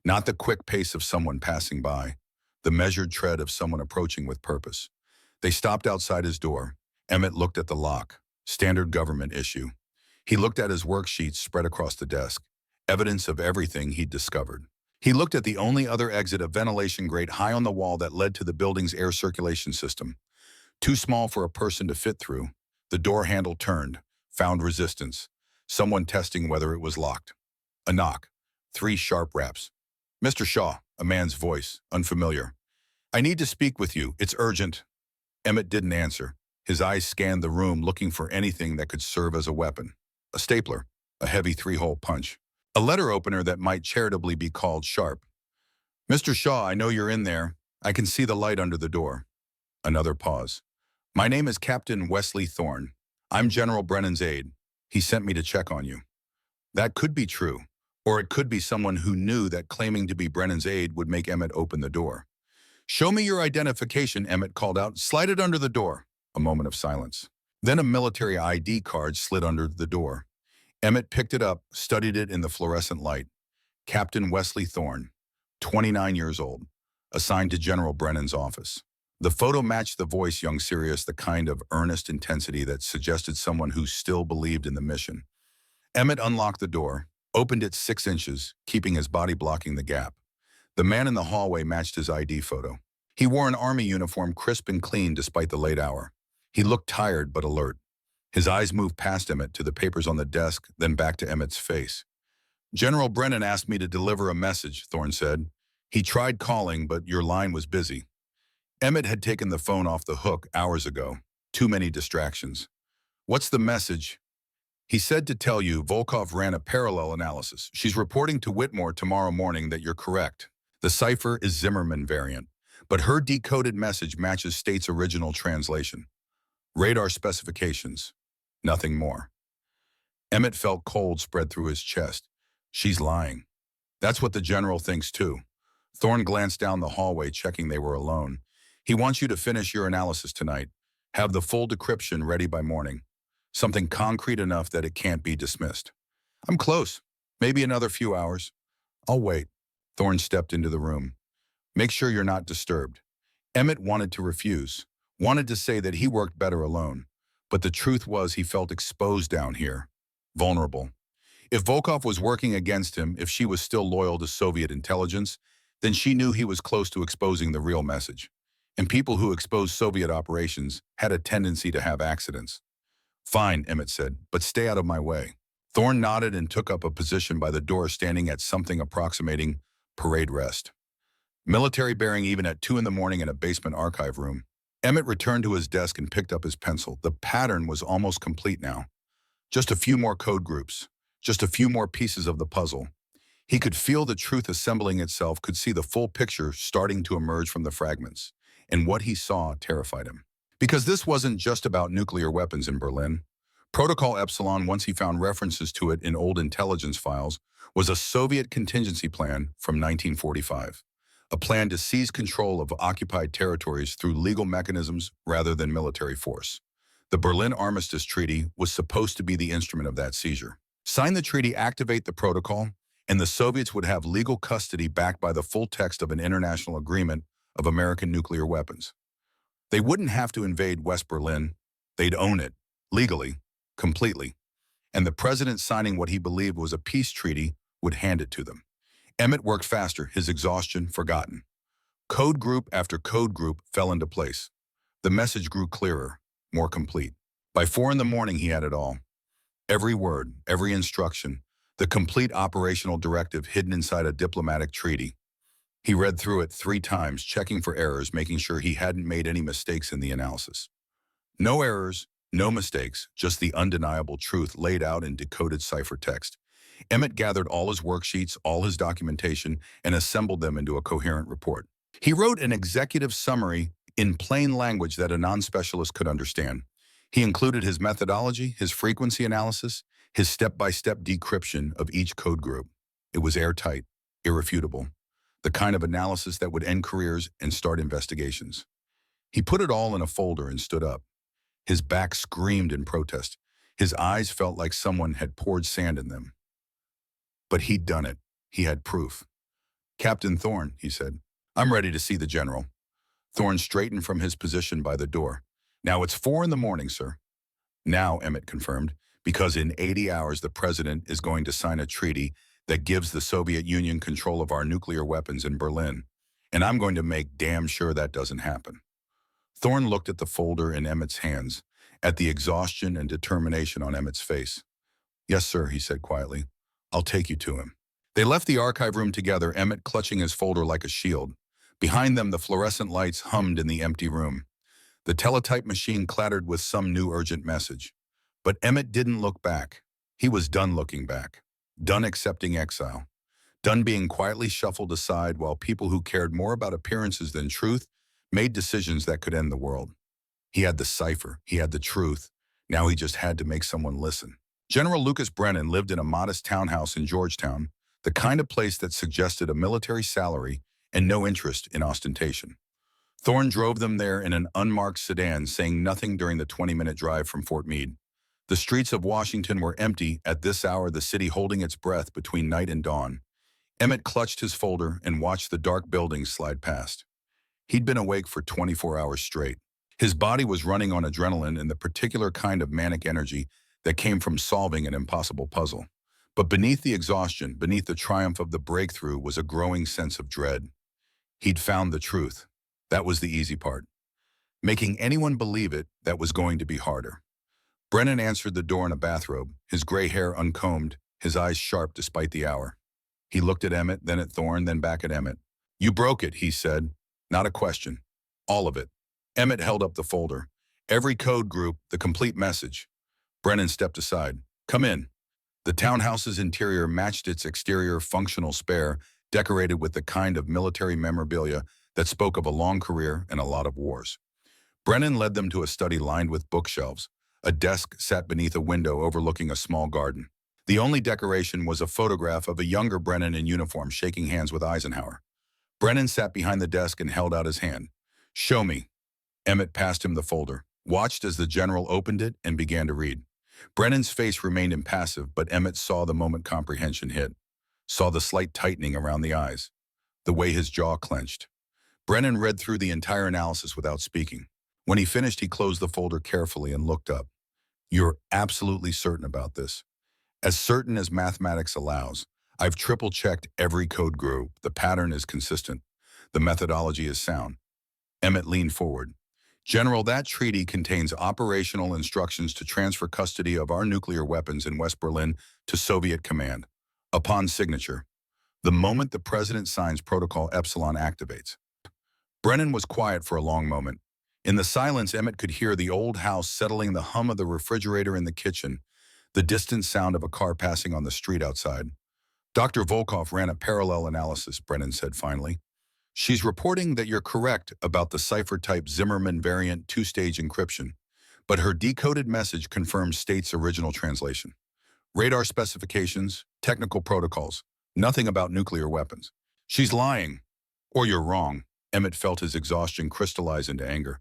not the quick pace of someone passing by, the measured tread of someone approaching with purpose. They stopped outside his door. Emmett looked at the lock, standard government issue. He looked at his worksheets spread across the desk, evidence of everything he'd discovered. He looked at the only other exit, a ventilation grate high on the wall that led to the building's air circulation system. Too small for a person to fit through. The door handle turned, found resistance. Someone testing whether it was locked. A knock. 3 sharp raps. "Mr. Shaw," a man's voice, unfamiliar. "I need to speak with you. It's urgent." Emmett didn't answer. His eyes scanned the room, looking for anything that could serve as a weapon. A stapler, a heavy 3-hole punch, a letter opener that might charitably be called sharp. "Mr. Shaw, I know you're in there. I can see the light under the door." Another pause. "My name is Captain Wesley Thorne. I'm General Brennan's aide. He sent me to check on you." That could be true, or it could be someone who knew that claiming to be Brennan's aide would make Emmett open the door. "Show me your identification," Emmett called out. "Slide it under the door." A moment of silence. Then a military ID card slid under the door. Emmett picked it up, studied it in the fluorescent light. Captain Wesley Thorne, 29 years old, assigned to General Brennan's office. The photo matched the voice, young, serious, the kind of earnest intensity that suggested someone who still believed in the mission. Emmett unlocked the door, opened it 6 inches, keeping his body blocking the gap. The man in the hallway matched his ID photo. He wore an army uniform, crisp and clean despite the late hour. He looked tired but alert. His eyes moved past Emmett to the papers on the desk, then back to Emmett's face. "General Brennan asked me to deliver a message," Thorne said. "He tried calling, but your line was busy." Emmett had taken the phone off the hook hours ago. Too many distractions. "What's the message?" "He said to tell you Volkov ran a parallel analysis. She's reporting to Whitmore tomorrow morning that you're correct. The cipher is Zimmerman variant, but her decoded message matches State's original translation. Radar specifications. Nothing more." Emmett felt cold spread through his chest. She's lying. That's what the general thinks too. Thorne glanced down the hallway, checking they were alone. "He wants you to finish your analysis tonight. Have the full decryption ready by morning. Something concrete enough that it can't be dismissed." "I'm close. Maybe another few hours." "I'll wait." Thorne stepped into the room. "Make sure you're not disturbed." Emmett wanted to refuse, wanted to say that he worked better alone. But the truth was he felt exposed down here, vulnerable. If Volkov was working against him, if she was still loyal to Soviet intelligence, then she knew he was close to exposing the real message. And people who exposed Soviet operations had a tendency to have accidents. "Fine," Emmett said, "but stay out of my way." Thorne nodded and took up a position by the door, standing at something approximating parade rest. Military bearing even at 2 in the morning in a basement archive room. Emmett returned to his desk and picked up his pencil. The pattern was almost complete now. Just a few more code groups. Just a few more pieces of the puzzle. He could feel the truth assembling itself, could see the full picture starting to emerge from the fragments. And what he saw terrified him. Because this wasn't just about nuclear weapons in Berlin. Protocol Epsilon, once he found references to it in old intelligence files, was a Soviet contingency plan from 1945. A plan to seize control of occupied territories through legal mechanisms rather than military force. The Berlin Armistice Treaty was supposed to be the instrument of that seizure. Sign the treaty, activate the protocol, and the Soviets would have legal custody backed by the full text of an international agreement of American nuclear weapons. They wouldn't have to invade West Berlin. They'd own it, legally, completely. And the president signing what he believed was a peace treaty would hand it to them. Emmett worked faster, his exhaustion forgotten. Code group after code group fell into place. The message grew clearer, more complete. By 4 in the morning, he had it all. Every word, every instruction, the complete operational directive hidden inside a diplomatic treaty. He read through it 3 times, checking for errors, making sure he hadn't made any mistakes in the analysis. No errors, no mistakes, just the undeniable truth laid out in decoded cipher text. Emmett gathered all his worksheets, all his documentation, and assembled them into a coherent report. He wrote an executive summary in plain language that a non-specialist could understand. He included his methodology, his frequency analysis, his step-by-step decryption of each code group. It was airtight, irrefutable, the kind of analysis that would end careers and start investigations. He put it all in a folder and stood up. His back screamed in protest. His eyes felt like someone had poured sand in them. But he'd done it. He had proof. "Captain Thorne," he said, "I'm ready to see the general." Thorne straightened from his position by the door. "Now it's 4 in the morning, sir." "Now," Emmett confirmed, "because in 80 hours the president is going to sign a treaty that gives the Soviet Union control of our nuclear weapons in Berlin, and I'm going to make damn sure that doesn't happen." Thorne looked at the folder in Emmett's hands, at the exhaustion and determination on Emmett's face. "Yes, sir," he said quietly. "I'll take you to him." They left the archive room together, Emmett clutching his folder like a shield. Behind them, the fluorescent lights hummed in the empty room. The teletype machine clattered with some new urgent message. But Emmett didn't look back. He was done looking back, done accepting exile, done being quietly shuffled aside while people who cared more about appearances than truth made decisions that could end the world. He had the cipher, he had the truth. Now he just had to make someone listen. General Lucas Brennan lived in a modest townhouse in Georgetown, the kind of place that suggested a military salary and no interest in ostentation. Thorne drove them there in an unmarked sedan, saying nothing during the 20-minute drive from Fort Meade. The streets of Washington were empty at this hour, the city holding its breath between night and dawn. Emmett clutched his folder and watched the dark buildings slide past. He'd been awake for 24 hours straight. His body was running on adrenaline and the particular kind of manic energy that came from solving an impossible puzzle. But beneath the exhaustion, beneath the triumph of the breakthrough, was a growing sense of dread. He'd found the truth. That was the easy part. Making anyone believe it, that was going to be harder. Brennan answered the door in a bathrobe, his gray hair uncombed, his eyes sharp despite the hour. He looked at Emmett, then at Thorne, then back at Emmett. "You broke it," he said. "Not a question. All of it." Emmett held up the folder. Every code group, the complete message. Brennan stepped aside. "Come in." The townhouse's interior matched its exterior, functional spare, decorated with the kind of military memorabilia that spoke of a long career and a lot of wars. Brennan led them to a study lined with bookshelves. A desk sat beneath a window overlooking a small garden. The only decoration was a photograph of a younger Brennan in uniform shaking hands with Eisenhower. Brennan sat behind the desk and held out his hand. "Show me." Emmett passed him the folder, watched as the general opened it and began to read. Brennan's face remained impassive, but Emmett saw the moment comprehension hit, saw the slight tightening around the eyes, the way his jaw clenched. Brennan read through the entire analysis without speaking. When he finished, he closed the folder carefully and looked up. "You're absolutely certain about this?" "As certain as mathematics allows. I've triple-checked every code group. The pattern is consistent. The methodology is sound." Emmett leaned forward. "General, that treaty contains operational instructions to transfer custody of our nuclear weapons in West Berlin to Soviet command. Upon signature, the moment the president signs, Protocol Epsilon activates." Brennan was quiet for a long moment. In the silence, Emmett could hear the old house settling, the hum of the refrigerator in the kitchen, the distant sound of a car passing on the street outside. "Dr. Volkov ran a parallel analysis," Brennan said finally. "She's reporting that you're correct about the cipher-type Zimmerman variant two-stage encryption, but her decoded message confirms State's original translation. Radar specifications, technical protocols, nothing about nuclear weapons. She's lying. Or you're wrong." Emmett felt his exhaustion crystallize into anger.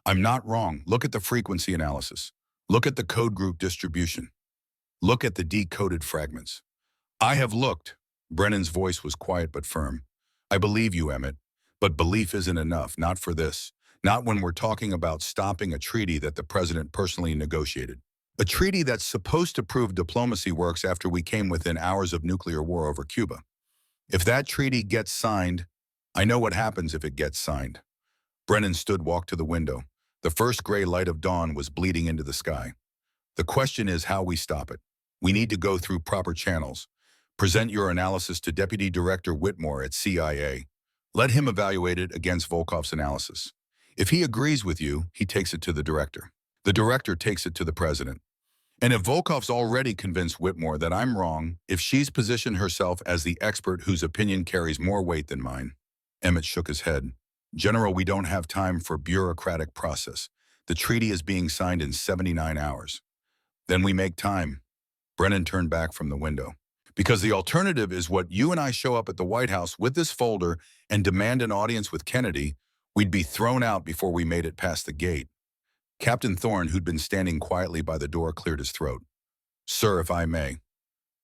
"I'm not wrong. Look at the frequency analysis. Look at the code group distribution. Look at the decoded fragments." "I have looked." Brennan's voice was quiet but firm. "I believe you, Emmett. But belief isn't enough, not for this. Not when we're talking about stopping a treaty that the president personally negotiated. A treaty that's supposed to prove diplomacy works after we came within hours of nuclear war over Cuba. If that treaty gets signed, I know what happens if it gets signed." Brennan walked to the window. The first gray light of dawn was bleeding into the sky. "The question is how we stop it. We need to go through proper channels. Present your analysis to Deputy Director Whitmore at CIA. Let him evaluate it against Volkov's analysis. If he agrees with you, he takes it to the director. The director takes it to the president. And if Volkov's already convinced Whitmore that I'm wrong, if she's positioned herself as the expert whose opinion carries more weight than mine. Emmett shook his head. General, we don't have time for bureaucratic process. The treaty is being signed in 79 hours. Then we make time. Brennan turned back from the window. Because the alternative is what you and I show up at the White House with this folder and demand an audience with Kennedy, we'd be thrown out before we made it past the gate. Captain Thorne, who'd been standing quietly by the door, cleared his throat. Sir, if I may.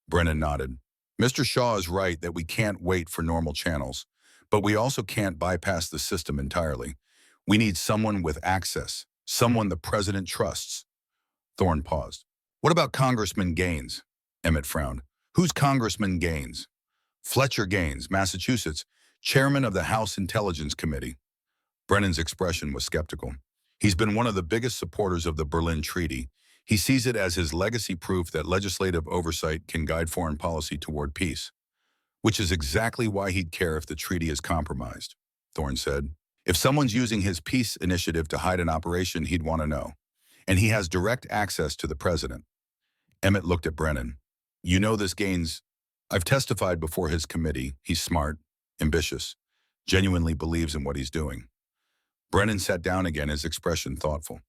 Brennan nodded. Mr. Shaw is right that we can't wait for normal channels, but we also can't bypass the system entirely. We need someone with access, someone the president trusts. Thorne paused. What about Congressman Gaines? Emmett frowned. Who's Congressman Gaines? Fletcher Gaines, Massachusetts, chairman of the House Intelligence Committee. Brennan's expression was skeptical. He's been one of the biggest supporters of the Berlin Treaty. He sees it as his legacy proof that legislative oversight can guide foreign policy toward peace, which is exactly why he'd care if the treaty is compromised, Thorne said. If someone's using his peace initiative to hide an operation, he'd want to know. And he has direct access to the president. Emmett looked at Brennan. You know this Gaines. I've testified before his committee. He's smart, ambitious, genuinely believes in what he's doing. Brennan sat down again, his expression thoughtful.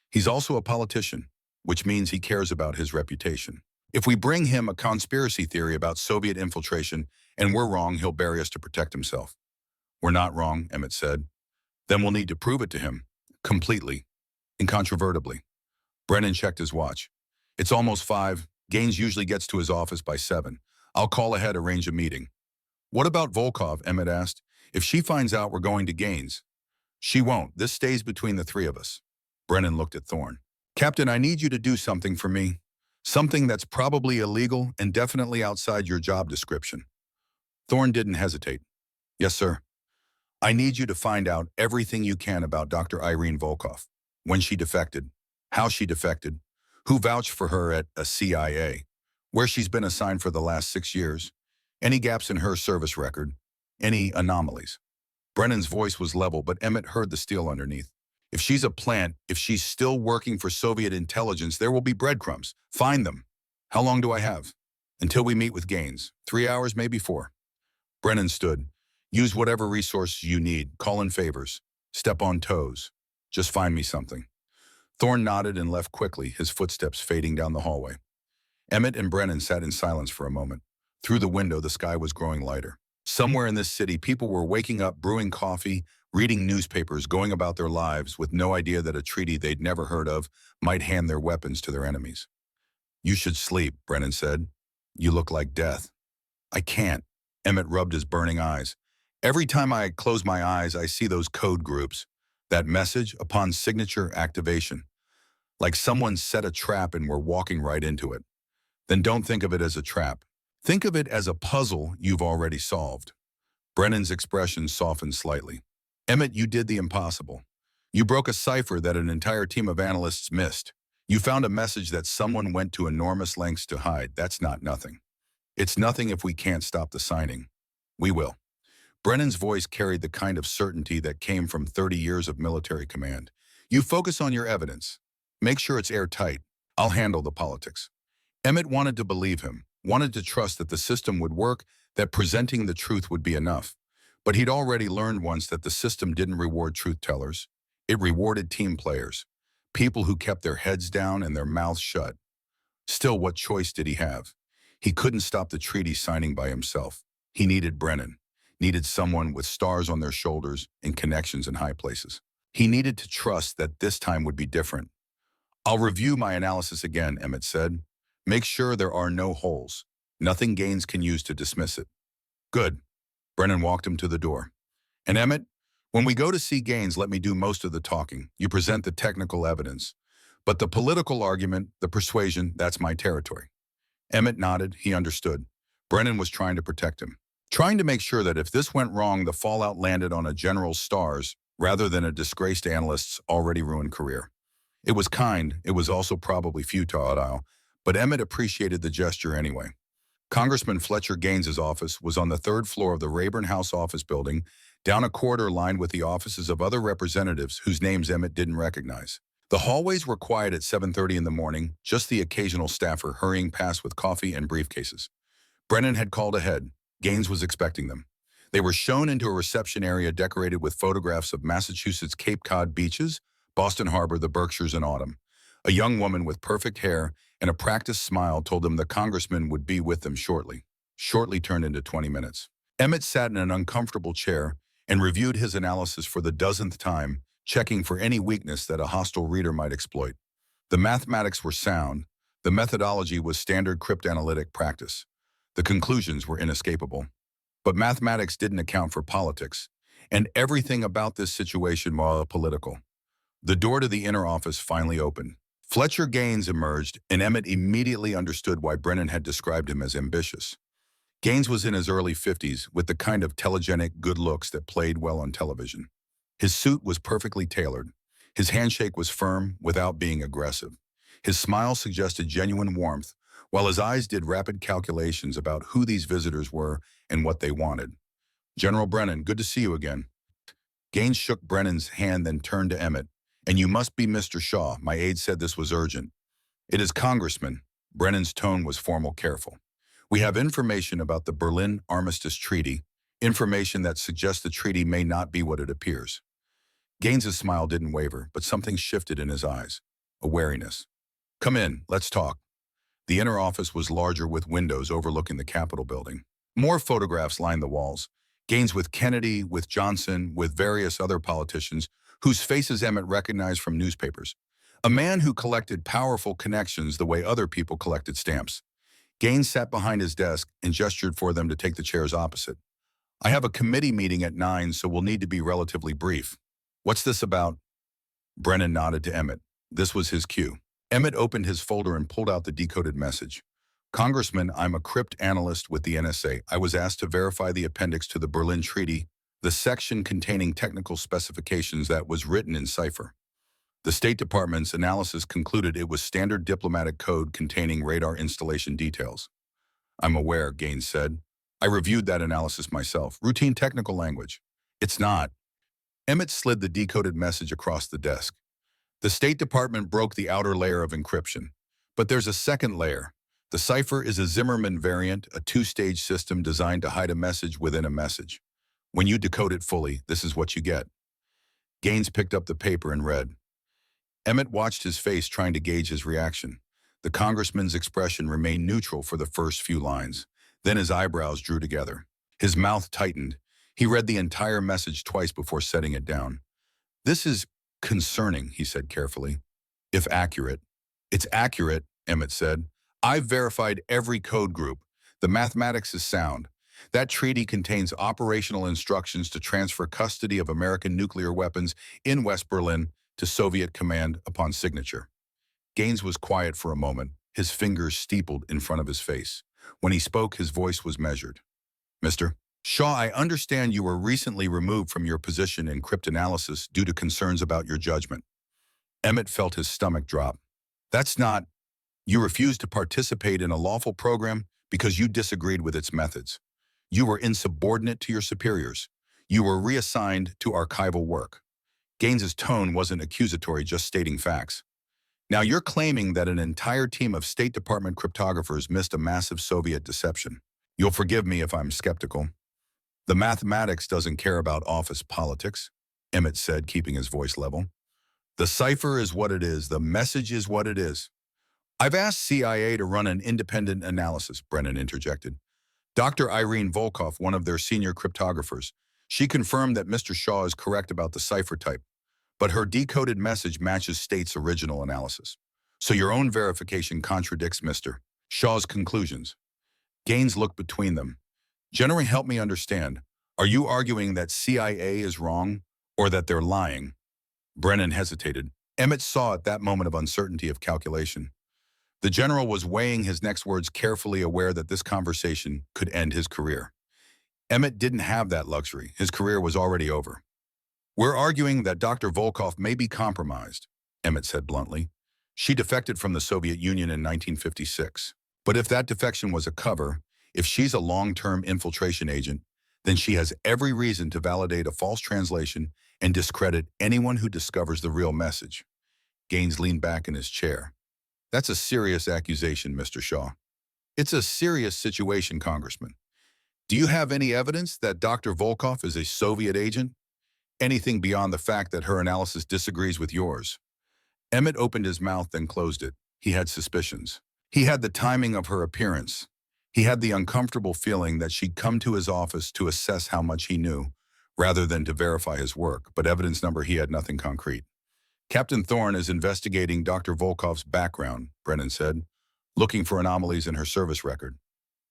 He's also a politician, which means he cares about his reputation. If we bring him a conspiracy theory about Soviet infiltration and we're wrong, he'll bury us to protect himself. We're not wrong, Emmett said. Then we'll need to prove it to him, completely, incontrovertibly. Brennan checked his watch. It's almost 5. Gaines usually gets to his office by 7. I'll call ahead, arrange a meeting. What about Volkov? Emmett asked. If she finds out we're going to Gaines. She won't. This stays between the three of us. Brennan looked at Thorne. Captain, I need you to do something for me. Something that's probably illegal and definitely outside your job description. Thorne didn't hesitate. Yes, sir. I need you to find out everything you can about Dr. Irene Volkov. When she defected, how she defected, who vouched for her at a CIA, where she's been assigned for the last 6 years, any gaps in her service record, any anomalies. Brennan's voice was level, but Emmett heard the steel underneath. If she's a plant, if she's still working for Soviet intelligence, there will be breadcrumbs. Find them. How long do I have? Until we meet with Gaines. 3 hours, maybe 4. Brennan stood. Use whatever resources you need. Call in favors. Step on toes. Just find me something. Thorne nodded and left quickly, his footsteps fading down the hallway. Emmett and Brennan sat in silence for a moment. Through the window, the sky was growing lighter. Somewhere in this city, people were waking up, brewing coffee, reading newspapers, going about their lives with no idea that a treaty they'd never heard of might hand their weapons to their enemies. You should sleep, Brennan said. You look like death. I can't. Emmett rubbed his burning eyes. Every time I close my eyes, I see those code groups. That message upon signature activation. Like someone set a trap and we're walking right into it. Then don't think of it as a trap. Think of it as a puzzle you've already solved. Brennan's expression softened slightly. Emmett, you did the impossible. You broke a cipher that an entire team of analysts missed. You found a message that someone went to enormous lengths to hide. That's not nothing. It's nothing if we can't stop the signing. We will. Brennan's voice carried the kind of certainty that came from 30 years of military command. You focus on your evidence. Make sure it's airtight. I'll handle the politics. Emmett wanted to believe him, wanted to trust that the system would work, that presenting the truth would be enough. But he'd already learned once that the system didn't reward truth-tellers. It rewarded team players, people who kept their heads down and their mouths shut. Still, what choice did he have? He couldn't stop the treaty signing by himself. He needed Brennan, needed someone with stars on their shoulders and connections in high places. He needed to trust that this time would be different. I'll review my analysis again, Emmett said. Make sure there are no holes. Nothing Gaines can use to dismiss it. Good. Brennan walked him to the door. And Emmett, when we go to see Gaines, let me do most of the talking. You present the technical evidence. But the political argument, the persuasion, that's my territory. Emmett nodded. He understood. Brennan was trying to protect him. Trying to make sure that if this went wrong, the fallout landed on a general's stars rather than a disgraced analyst's already ruined career. It was kind. It was also probably futile, but Emmett appreciated the gesture anyway. Congressman Fletcher Gaines's office was on the 3rd floor of the Rayburn House office building, down a corridor lined with the offices of other representatives whose names Emmett didn't recognize. The hallways were quiet at 7:30 in the morning, just the occasional staffer hurrying past with coffee and briefcases. Brennan had called ahead. Gaines was expecting them. They were shown into a reception area decorated with photographs of Massachusetts Cape Cod beaches, Boston Harbor, the Berkshires in autumn. A young woman with perfect hair and a practiced smile told them the congressman would be with them shortly. Shortly turned into 20 minutes. Emmett sat in an uncomfortable chair and reviewed his analysis for the dozenth time, checking for any weakness that a hostile reader might exploit. The mathematics were sound. The methodology was standard cryptanalytic practice. The conclusions were inescapable. But mathematics didn't account for politics, and everything about this situation was political. The door to the inner office finally opened. Fletcher Gaines emerged, and Emmett immediately understood why Brennan had described him as ambitious. Gaines was in his early 50s, with the kind of telegenic good looks that played well on television. His suit was perfectly tailored. His handshake was firm without being aggressive. His smile suggested genuine warmth, while his eyes did rapid calculations about who these visitors were and what they wanted. "General Brennan, good to see you again." Gaines shook Brennan's hand, then turned to Emmett. "And you must be Mr. Shaw. My aide said this was urgent." "It is, Congressman." Brennan's tone was formal, careful. "We have information about the Berlin Armistice Treaty, information that suggests the treaty may not be what it appears." Gaines's smile didn't waver, but something shifted in his eyes. A wariness. "Come in, let's talk." The inner office was larger, with windows overlooking the Capitol building. More photographs lined the walls. Gaines with Kennedy, with Johnson, with various other politicians whose faces Emmett recognized from newspapers. A man who collected powerful connections the way other people collected stamps. Gaines sat behind his desk and gestured for them to take the chairs opposite. "I have a committee meeting at 9, so we'll need to be relatively brief." "What's this about?" Brennan nodded to Emmett. This was his cue. Emmett opened his folder and pulled out the decoded message. "Congressman, I'm a crypt analyst with the NSA. I was asked to verify the appendix to the Berlin Treaty, the section containing technical specifications that was written in cipher. The State Department's analysis concluded it was standard diplomatic code containing radar installation details." "I'm aware," Gaines said. "I reviewed that analysis myself. Routine technical language." "It's not." Emmett slid the decoded message across the desk. "The State Department broke the outer layer of encryption. But there's a second layer. The cipher is a Zimmerman variant, a two-stage system designed to hide a message within a message. When you decode it fully, this is what you get." Gaines picked up the paper and read. Emmett watched his face, trying to gauge his reaction. The congressman's expression remained neutral for the first few lines. Then his eyebrows drew together. His mouth tightened. He read the entire message twice before setting it down. "This is concerning," he said carefully, "if accurate." "It's accurate," Emmett said. "I've verified every code group. The mathematics is sound. That treaty contains operational instructions to transfer custody of American nuclear weapons in West Berlin to Soviet command upon signature." Gaines was quiet for a moment, his fingers steepled in front of his face. When he spoke, his voice was measured. "Mr. Shaw, I understand you were recently removed from your position in cryptanalysis due to concerns about your judgment." Emmett felt his stomach drop. "That's not... You refused to participate in a lawful program because you disagreed with its methods. You were insubordinate to your superiors. You were reassigned to archival work." Gaines's tone wasn't accusatory, just stating facts. "Now you're claiming that an entire team of State Department cryptographers missed a massive Soviet deception. You'll forgive me if I'm skeptical." "The mathematics doesn't care about office politics," Emmett said, keeping his voice level. "The cipher is what it is. The message is what it is." "I've asked CIA to run an independent analysis," Brennan interjected. "Dr. Irene Volkov, one of their senior cryptographers. She confirmed that Mr. Shaw is correct about the cipher type, but her decoded message matches State's original analysis. So your own verification contradicts Mr. Shaw's conclusions." Gaines looked between them. "Generally, help me understand. Are you arguing that CIA is wrong, or that they're lying?" Brennan hesitated. Emmett saw at that moment of uncertainty of calculation. The general was weighing his next words carefully, aware that this conversation could end his career. Emmett didn't have that luxury. His career was already over. "We're arguing that Dr. Volkov may be compromised," Emmett said bluntly. "She defected from the Soviet Union in 1956. But if that defection was a cover, if she's a long-term infiltration agent, then she has every reason to validate a false translation and discredit anyone who discovers the real message." Gaines leaned back in his chair. That's a serious accusation, Mr. Shaw. It's a serious situation, Congressman. Do you have any evidence that Dr. Volkov is a Soviet agent? Anything beyond the fact that her analysis disagrees with yours? Emmett opened his mouth, then closed it. He had suspicions. He had the timing of her appearance. He had the uncomfortable feeling that she'd come to his office to assess how much he knew, rather than to verify his work, but evidence number he had nothing concrete. Captain Thorne is investigating Dr. Volkov's background, Brennan said, looking for anomalies in her service record.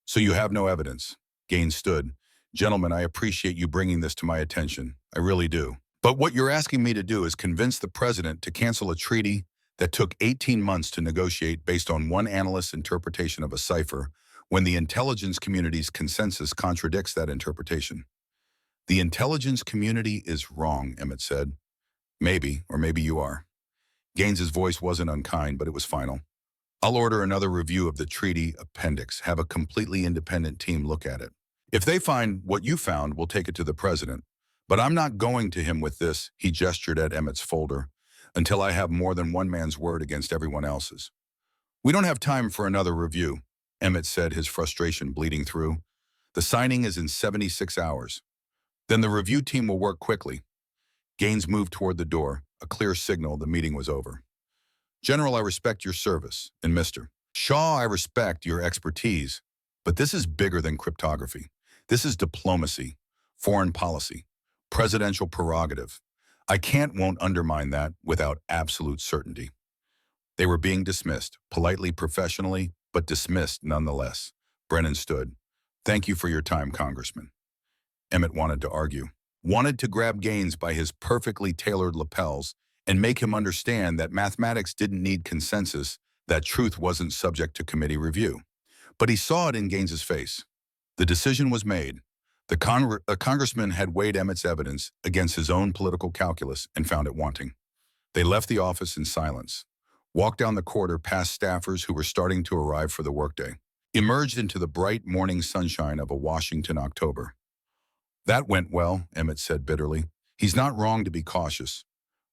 So you have no evidence. Gaines stood. Gentlemen, I appreciate you bringing this to my attention. I really do. But what you're asking me to do is convince the president to cancel a treaty that took 18 months to negotiate based on one analyst's interpretation of a cipher, when the intelligence community's consensus contradicts that interpretation. The intelligence community is wrong, Emmett said. Maybe, or maybe you are. Gaines's voice wasn't unkind, but it was final. I'll order another review of the treaty appendix, have a completely independent team look at it. If they find what you found, we'll take it to the president. But I'm not going to him with this, he gestured at Emmett's folder, until I have more than one man's word against everyone else's. We don't have time for another review, Emmett said, his frustration bleeding through. The signing is in 76 hours. Then the review team will work quickly. Gaines moved toward the door, a clear signal the meeting was over. General, I respect your service, and Mr. Shaw, I respect your expertise, but this is bigger than cryptography. This is diplomacy, foreign policy, presidential prerogative. I won't undermine that without absolute certainty. They were being dismissed, politely, professionally, but dismissed nonetheless. Brennan stood. Thank you for your time, Congressman. Emmett wanted to argue, wanted to grab Gaines by his perfectly tailored lapels and make him understand that mathematics didn't need consensus, that truth wasn't subject to committee review. But he saw it in Gaines's face. The decision was made. The congressman had weighed Emmett's evidence against his own political calculus and found it wanting. They left the office in silence, walked down the corridor past staffers who were starting to arrive for the workday, emerged into the bright morning sunshine of a Washington October. That went well, Emmett said bitterly. He's not wrong to be cautious.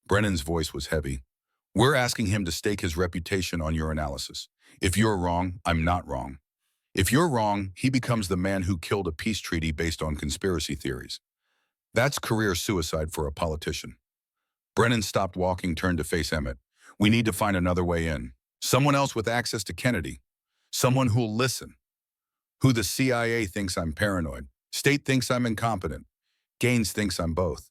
Brennan's voice was heavy. We're asking him to stake his reputation on your analysis. If you're wrong, I'm not wrong. If you're wrong, he becomes the man who killed a peace treaty based on conspiracy theories. That's career suicide for a politician. Brennan stopped walking, turned to face Emmett. We need to find another way in. Someone else with access to Kennedy. Someone who'll listen. Who the CIA thinks I'm paranoid. State thinks I'm incompetent. Gaines thinks I'm both.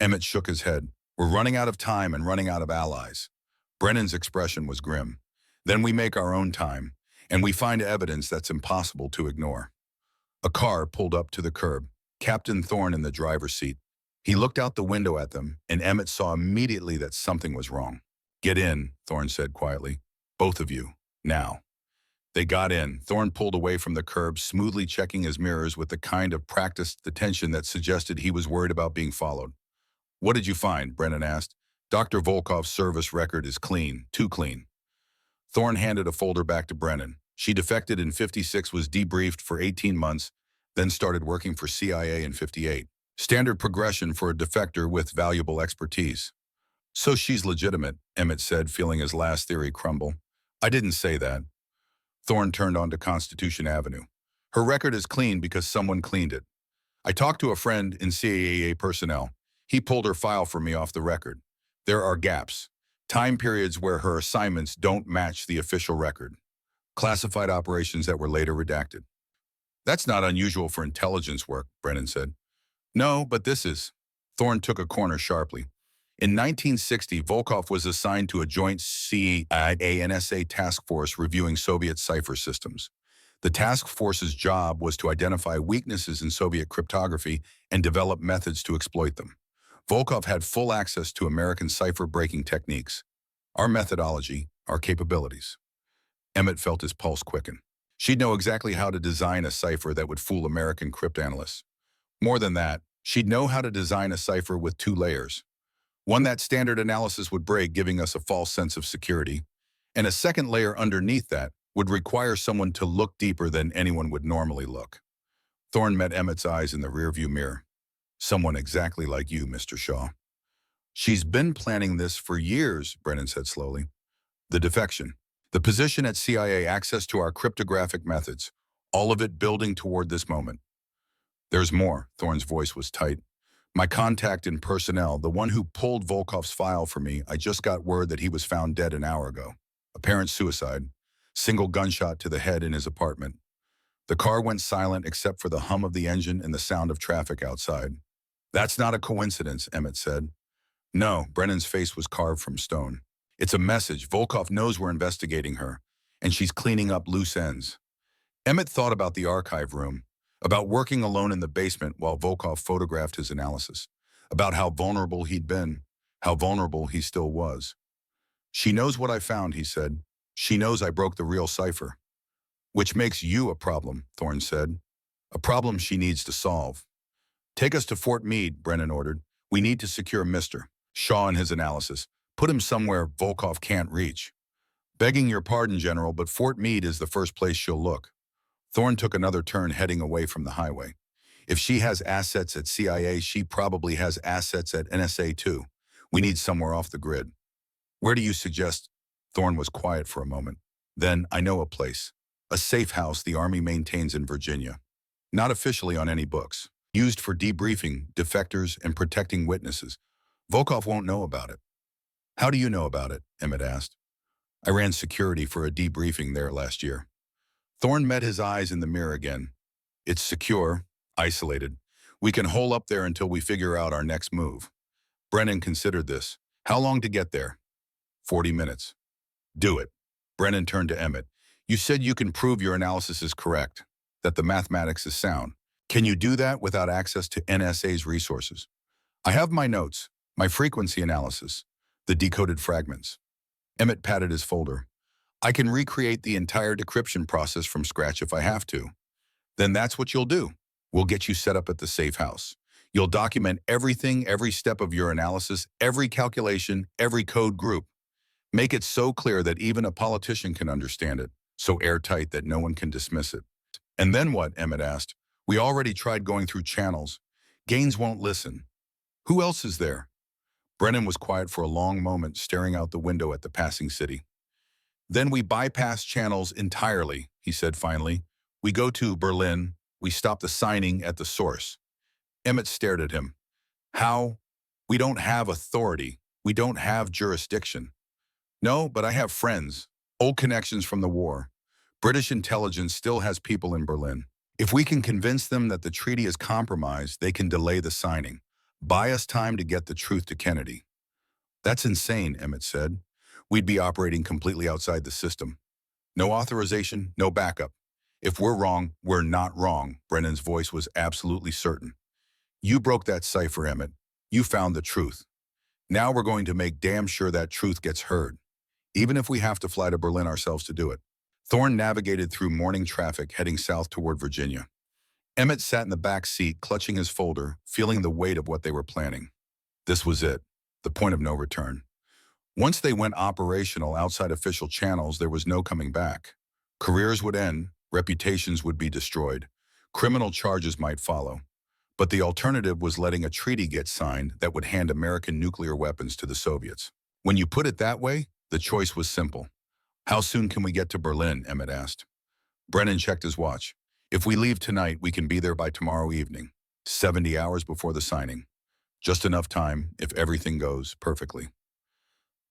Emmett shook his head. We're running out of time and running out of allies. Brennan's expression was grim. Then we make our own time, and we find evidence that's impossible to ignore. A car pulled up to the curb, Captain Thorne in the driver's seat. He looked out the window at them, and Emmett saw immediately that something was wrong. Get in, Thorne said quietly. Both of you, now. They got in. Thorne pulled away from the curb, smoothly checking his mirrors with the kind of practiced attention that suggested he was worried about being followed. What did you find? Brennan asked. Dr. Volkov's service record is clean, too clean. Thorne handed a folder back to Brennan. She defected in 56, was debriefed for 18 months, then started working for CIA in 58. Standard progression for a defector with valuable expertise. So she's legitimate, Emmett said, feeling his last theory crumble. I didn't say that. Thorne turned onto Constitution Avenue. Her record is clean because someone cleaned it. I talked to a friend in CAA personnel. He pulled her file for me off the record. There are gaps, time periods where her assignments don't match the official record, classified operations that were later redacted. That's not unusual for intelligence work, Brennan said. No, but this is. Thorne took a corner sharply. In 1960, Volkov was assigned to a joint CIA-NSA task force reviewing Soviet cipher systems. The task force's job was to identify weaknesses in Soviet cryptography and develop methods to exploit them. Volkov had full access to American cipher-breaking techniques, our methodology, our capabilities. Emmett felt his pulse quicken. She'd know exactly how to design a cipher that would fool American cryptanalysts. More than that, she'd know how to design a cipher with 2 layers. One that standard analysis would break, giving us a false sense of security, and a second layer underneath that would require someone to look deeper than anyone would normally look. Thorne met Emmett's eyes in the rearview mirror. Someone exactly like you, Mr. Shaw. She's been planning this for years, Brennan said slowly. The defection. The position at CIA, access to our cryptographic methods. All of it building toward this moment. There's more. Thorne's voice was tight. My contact in personnel, the one who pulled Volkov's file for me, I just got word that he was found dead an hour ago. Apparent suicide. Single gunshot to the head in his apartment. The car went silent except for the hum of the engine and the sound of traffic outside. That's not a coincidence, Emmett said. No, Brennan's face was carved from stone. It's a message. Volkov knows we're investigating her, and she's cleaning up loose ends. Emmett thought about the archive room, about working alone in the basement while Volkov photographed his analysis, about how vulnerable he'd been, how vulnerable he still was. She knows what I found, he said. She knows I broke the real cipher. Which makes you a problem, Thorne said. A problem she needs to solve. Take us to Fort Meade, Brennan ordered. We need to secure Mr. Shaw and his analysis. Put him somewhere Volkov can't reach. Begging your pardon, General, but Fort Meade is the first place she'll look. Thorne took another turn heading away from the highway. If she has assets at CIA, she probably has assets at NSA too. We need somewhere off the grid. Where do you suggest? Thorne was quiet for a moment. Then, I know a place. A safe house the Army maintains in Virginia. Not officially on any books. Used for debriefing, defectors, and protecting witnesses. Volkov won't know about it. How do you know about it? Emmett asked. I ran security for a debriefing there last year. Thorne met his eyes in the mirror again. It's secure, isolated. We can hole up there until we figure out our next move. Brennan considered this. How long to get there? 40 minutes. Do it. Brennan turned to Emmett. You said you can prove your analysis is correct, that the mathematics is sound. Can you do that without access to NSA's resources? I have my notes, my frequency analysis, the decoded fragments. Emmett patted his folder. I can recreate the entire decryption process from scratch if I have to. Then that's what you'll do. We'll get you set up at the safe house. You'll document everything, every step of your analysis, every calculation, every code group. Make it so clear that even a politician can understand it, so airtight that no one can dismiss it. And then what? Emmett asked. We already tried going through channels. Gaines won't listen. Who else is there? Brennan was quiet for a long moment, staring out the window at the passing city. Then we bypass channels entirely, he said finally. We go to Berlin. We stop the signing at the source. Emmett stared at him. How? We don't have authority. We don't have jurisdiction. No, but I have friends. Old connections from the war. British intelligence still has people in Berlin. If we can convince them that the treaty is compromised, they can delay the signing. Buy us time to get the truth to Kennedy. That's insane, Emmett said. We'd be operating completely outside the system. No authorization, no backup. If we're wrong, we're not wrong. Brennan's voice was absolutely certain. You broke that cipher, Emmett. You found the truth. Now we're going to make damn sure that truth gets heard, even if we have to fly to Berlin ourselves to do it. Thorne navigated through morning traffic heading south toward Virginia. Emmett sat in the back seat, clutching his folder, feeling the weight of what they were planning. This was it, the point of no return. Once they went operational outside official channels, there was no coming back. Careers would end, reputations would be destroyed, criminal charges might follow. But the alternative was letting a treaty get signed that would hand American nuclear weapons to the Soviets. When you put it that way, the choice was simple. How soon can we get to Berlin? Emmett asked. Brennan checked his watch. If we leave tonight, we can be there by tomorrow evening, 70 hours before the signing. Just enough time if everything goes perfectly.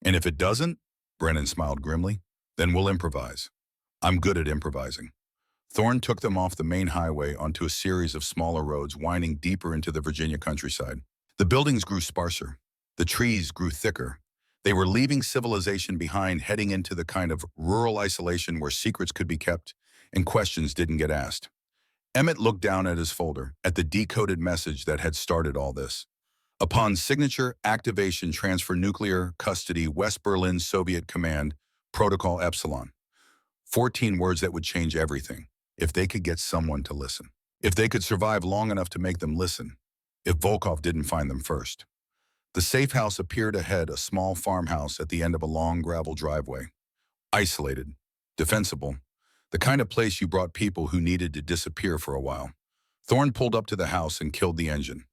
And if it doesn't, Brennan smiled grimly, then we'll improvise. I'm good at improvising. Thorne took them off the main highway onto a series of smaller roads winding deeper into the Virginia countryside. The buildings grew sparser. The trees grew thicker. They were leaving civilization behind, heading into the kind of rural isolation where secrets could be kept and questions didn't get asked. Emmett looked down at his folder, at the decoded message that had started all this. Upon signature, activation, transfer nuclear, custody, West Berlin, Soviet command, protocol Epsilon. 14 words that would change everything, if they could get someone to listen. If they could survive long enough to make them listen. If Volkov didn't find them first. The safe house appeared ahead, a small farmhouse at the end of a long gravel driveway. Isolated, defensible, the kind of place you brought people who needed to disappear for a while. Thorne pulled up to the house and killed the engine.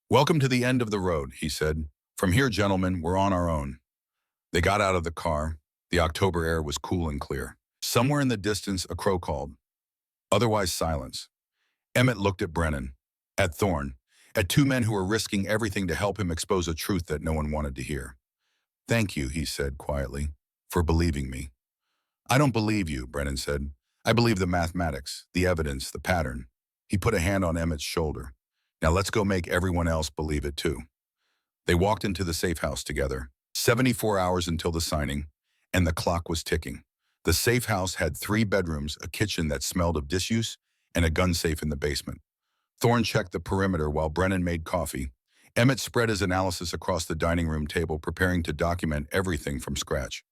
Welcome to the end of the road, he said. From here, gentlemen, we're on our own. They got out of the car. The October air was cool and clear. Somewhere in the distance, a crow called. Otherwise, silence. Emmett looked at Brennan, at Thorne, at two men who were risking everything to help him expose a truth that no one wanted to hear. Thank you, he said quietly, for believing me. I don't believe you, Brennan said. I believe the mathematics, the evidence, the pattern. He put a hand on Emmett's shoulder. Now let's go make everyone else believe it too. They walked into the safe house together. 74 hours until the signing, and the clock was ticking. The safe house had 3 bedrooms, a kitchen that smelled of disuse, and a gun safe in the basement. Thorne checked the perimeter while Brennan made coffee. Emmett spread his analysis across the dining room table, preparing to document everything from scratch.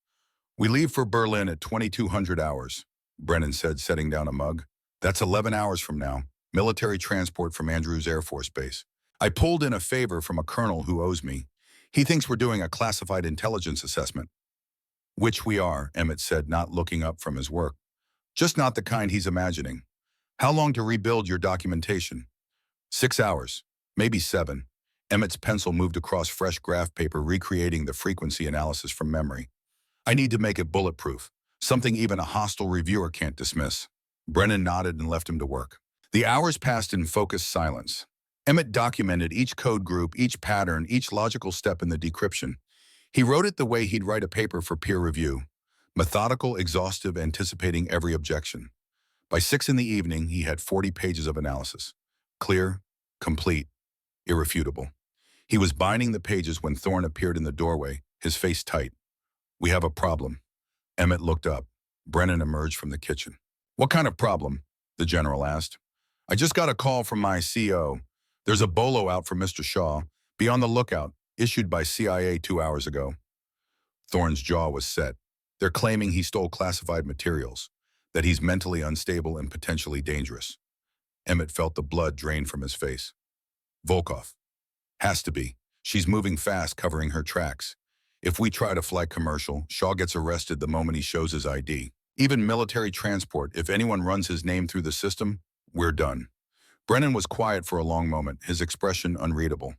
We leave for Berlin at 2200 hours, Brennan said, setting down a mug. That's 11 hours from now. Military transport from Andrews Air Force Base. I pulled in a favor from a colonel who owes me. He thinks we're doing a classified intelligence assessment. Which we are, Emmett said, not looking up from his work. Just not the kind he's imagining. How long to rebuild your documentation? 6 hours, maybe 7. Emmett's pencil moved across fresh graph paper, recreating the frequency analysis from memory. I need to make it bulletproof, something even a hostile reviewer can't dismiss. Brennan nodded and left him to work. The hours passed in focused silence. Emmett documented each code group, each pattern, each logical step in the decryption. He wrote it the way he'd write a paper for peer review. Methodical, exhaustive, anticipating every objection. By 6 in the evening, he had 40 pages of analysis. Clear, complete, irrefutable. He was binding the pages when Thorne appeared in the doorway, his face tight. We have a problem. Emmett looked up. Brennan emerged from the kitchen. What kind of problem? The general asked. I just got a call from my CO. There's a bolo out for Mr. Shaw. Be on the lookout, issued by CIA 2 hours ago. Thorne's jaw was set. They're claiming he stole classified materials, that he's mentally unstable and potentially dangerous. Emmett felt the blood drain from his face. Volkov. Has to be. She's moving fast, covering her tracks. If we try to fly commercial, Shaw gets arrested the moment he shows his ID. Even military transport, if anyone runs his name through the system, we're done. Brennan was quiet for a long moment, his expression unreadable.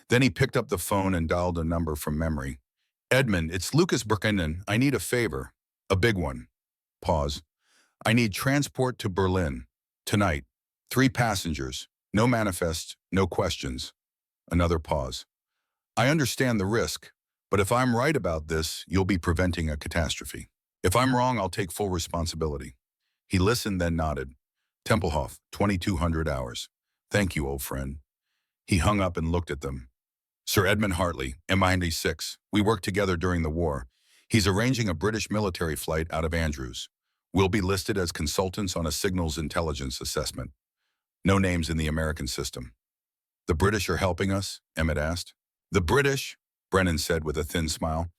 Then he picked up the phone and dialed a number from memory. Edmund, it's Lucas Buchanan. I need a favor. A big one. Pause. I need transport to Berlin. Tonight. 3 passengers. No manifest, no questions. Another pause. I understand the risk, but if I'm right about this, you'll be preventing a catastrophe. If I'm wrong, I'll take full responsibility. He listened, then nodded. Tempelhof, 2200 hours. Thank you, old friend. He hung up and looked at them. Sir Edmund Hartley, MI-96. We worked together during the war. He's arranging a British military flight out of Andrews. We'll be listed as consultants on a signals intelligence assessment. No names in the American system. The British are helping us? Emmett asked. The British, Brennan said with a thin smile,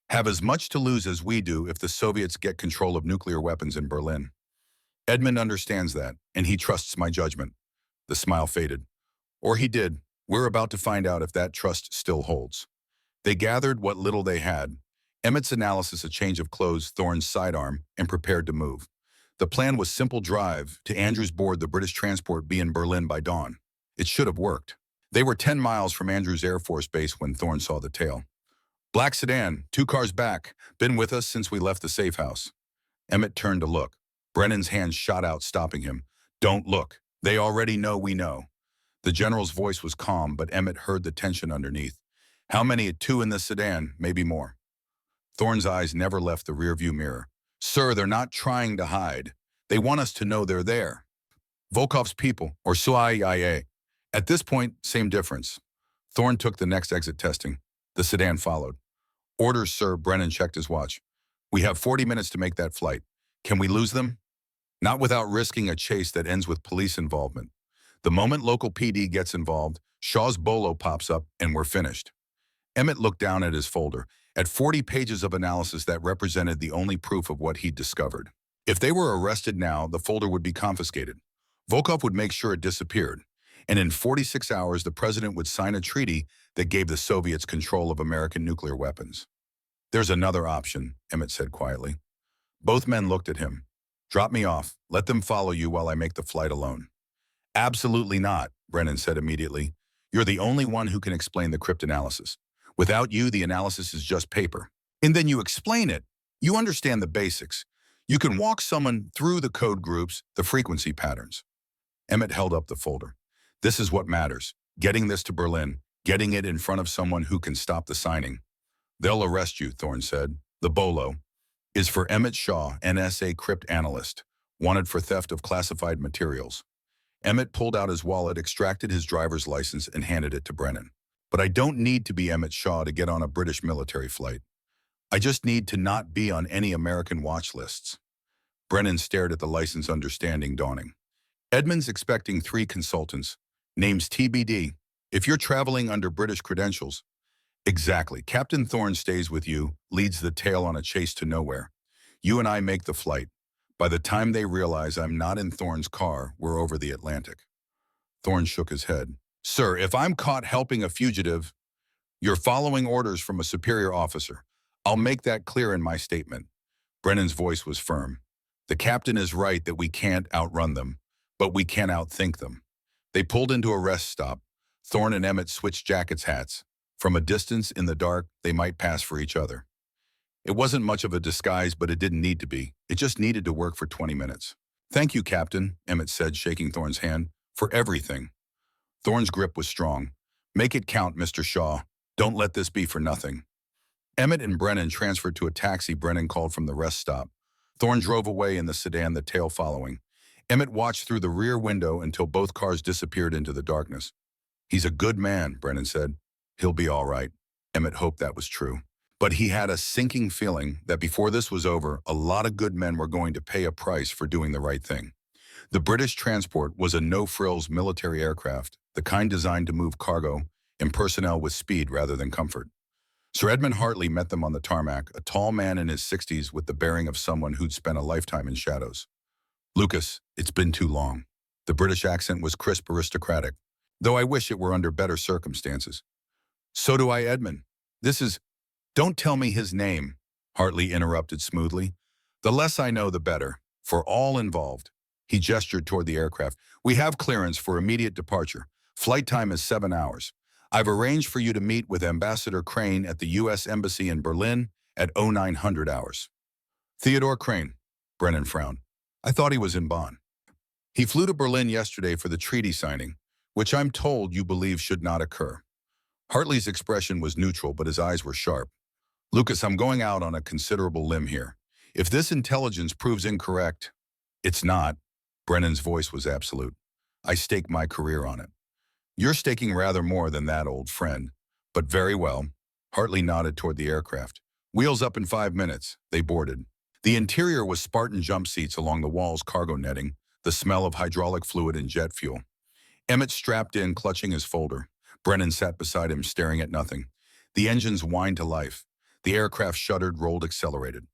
have as much to lose as we do if the Soviets get control of nuclear weapons in Berlin. Edmund understands that, and he trusts my judgment. The smile faded. Or he did. We're about to find out if that trust still holds. They gathered what little they had. Emmett's analysis, a change of clothes, Thorne's sidearm, and prepared to move. The plan was simple: drive to Andrews board the British transport, be in Berlin by dawn. It should have worked. They were 10 miles from Andrews Air Force Base when Thorne saw the tail. Black sedan, 2 cars back, been with us since we left the safe house. Emmett turned to look. Brennan's hand shot out, stopping him. Don't look. They already know we know. The general's voice was calm, but Emmett heard the tension underneath. How many? 2 in the sedan, maybe more. Thorne's eyes never left the rearview mirror. Sir, they're not trying to hide. They want us to know they're there. Volkov's people, or CIA. At this point, same difference. Thorne took the next exit testing. The sedan followed. Orders, sir. Brennan checked his watch. We have 40 minutes to make that flight. Can we lose them? Not without risking a chase that ends with police involvement. The moment local PD gets involved, Shaw's bolo pops up and we're finished. Emmett looked down at his folder, at 40 pages of analysis that represented the only proof of what he'd discovered. If they were arrested now, the folder would be confiscated. Volkov would make sure it disappeared. And in 46 hours, the president would sign a treaty that gave the Soviets control of American nuclear weapons. There's another option, Emmett said quietly. Both men looked at him. Drop me off. Let them follow you while I make the flight alone. Absolutely not, Brennan said immediately. You're the only one who can explain the cryptanalysis. Without you, the analysis is just paper. And then you explain it. You understand the basics. You can walk someone through the code groups, the frequency patterns. Emmett held up the folder. This is what matters. Getting this to Berlin, getting it in front of someone who can stop the signing. They'll arrest you, Thorne said. The bolo is for Emmett Shaw, NSA crypt analyst, wanted for theft of classified materials. Emmett pulled out his wallet, extracted his driver's license, and handed it to Brennan. But I don't need to be Emmett Shaw to get on a British military flight. I just need to not be on any American watch lists. Brennan stared at the license, understanding dawning. Edmund's expecting 3 consultants. Names TBD. If you're traveling under British credentials. Exactly. Captain Thorne stays with you, leads the tail on a chase to nowhere. You and I make the flight. By the time they realize I'm not in Thorne's car, we're over the Atlantic. Thorne shook his head. Sir, if I'm caught helping a fugitive, you're following orders from a superior officer. I'll make that clear in my statement. Brennan's voice was firm. The captain is right that we can't outrun them, but we can outthink them. They pulled into a rest stop. Thorne and Emmett switched jackets' hats. From a distance, in the dark, they might pass for each other. It wasn't much of a disguise, but it didn't need to be. It just needed to work for 20 minutes. Thank you, Captain, Emmett said, shaking Thorne's hand, for everything. Thorne's grip was strong. Make it count, Mr. Shaw. Don't let this be for nothing. Emmett and Brennan transferred to a taxi Brennan called from the rest stop. Thorne drove away in the sedan, the tail following. Emmett watched through the rear window until both cars disappeared into the darkness. He's a good man, Brennan said. He'll be all right. Emmett hoped that was true. But he had a sinking feeling that before this was over, a lot of good men were going to pay a price for doing the right thing. The British transport was a no-frills military aircraft, the kind designed to move cargo and personnel with speed rather than comfort. Sir Edmund Hartley met them on the tarmac, a tall man in his 60s with the bearing of someone who'd spent a lifetime in shadows. Lucas, it's been too long. The British accent was crisp, aristocratic, though I wish it were under better circumstances. So do I, Edmund. This is... Don't tell me his name, Hartley interrupted smoothly. The less I know, the better, for all involved. He gestured toward the aircraft. We have clearance for immediate departure. Flight time is 7 hours. I've arranged for you to meet with Ambassador Crane at the U.S. Embassy in Berlin at 0900 hours. Theodore Crane, Brennan frowned. I thought he was in Bonn. He flew to Berlin yesterday for the treaty signing, which I'm told you believe should not occur. Hartley's expression was neutral, but his eyes were sharp. Lucas, I'm going out on a considerable limb here. If this intelligence proves incorrect, it's not. Brennan's voice was absolute. I stake my career on it. You're staking rather more than that, old friend. But very well. Hartley nodded toward the aircraft. Wheels up in 5 minutes. They boarded. The interior was Spartan jump seats along the walls, cargo netting, the smell of hydraulic fluid and jet fuel. Emmett strapped in, clutching his folder. Brennan sat beside him, staring at nothing. The engines whined to life. The aircraft shuddered, rolled, accelerated.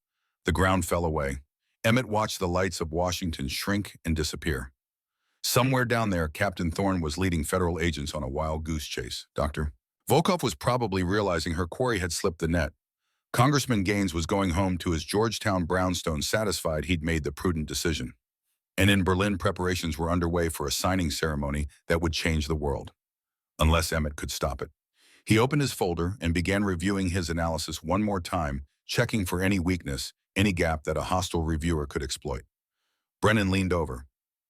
The ground fell away. Emmett watched the lights of Washington shrink and disappear. Somewhere down there, Captain Thorne was leading federal agents on a wild goose chase. Dr. Volkov was probably realizing her quarry had slipped the net. Congressman Gaines was going home to his Georgetown brownstone, satisfied he'd made the prudent decision. And in Berlin, preparations were underway for a signing ceremony that would change the world. Unless Emmett could stop it. He opened his folder and began reviewing his analysis one more time, checking for any weakness, any gap that a hostile reviewer could exploit. Brennan leaned over.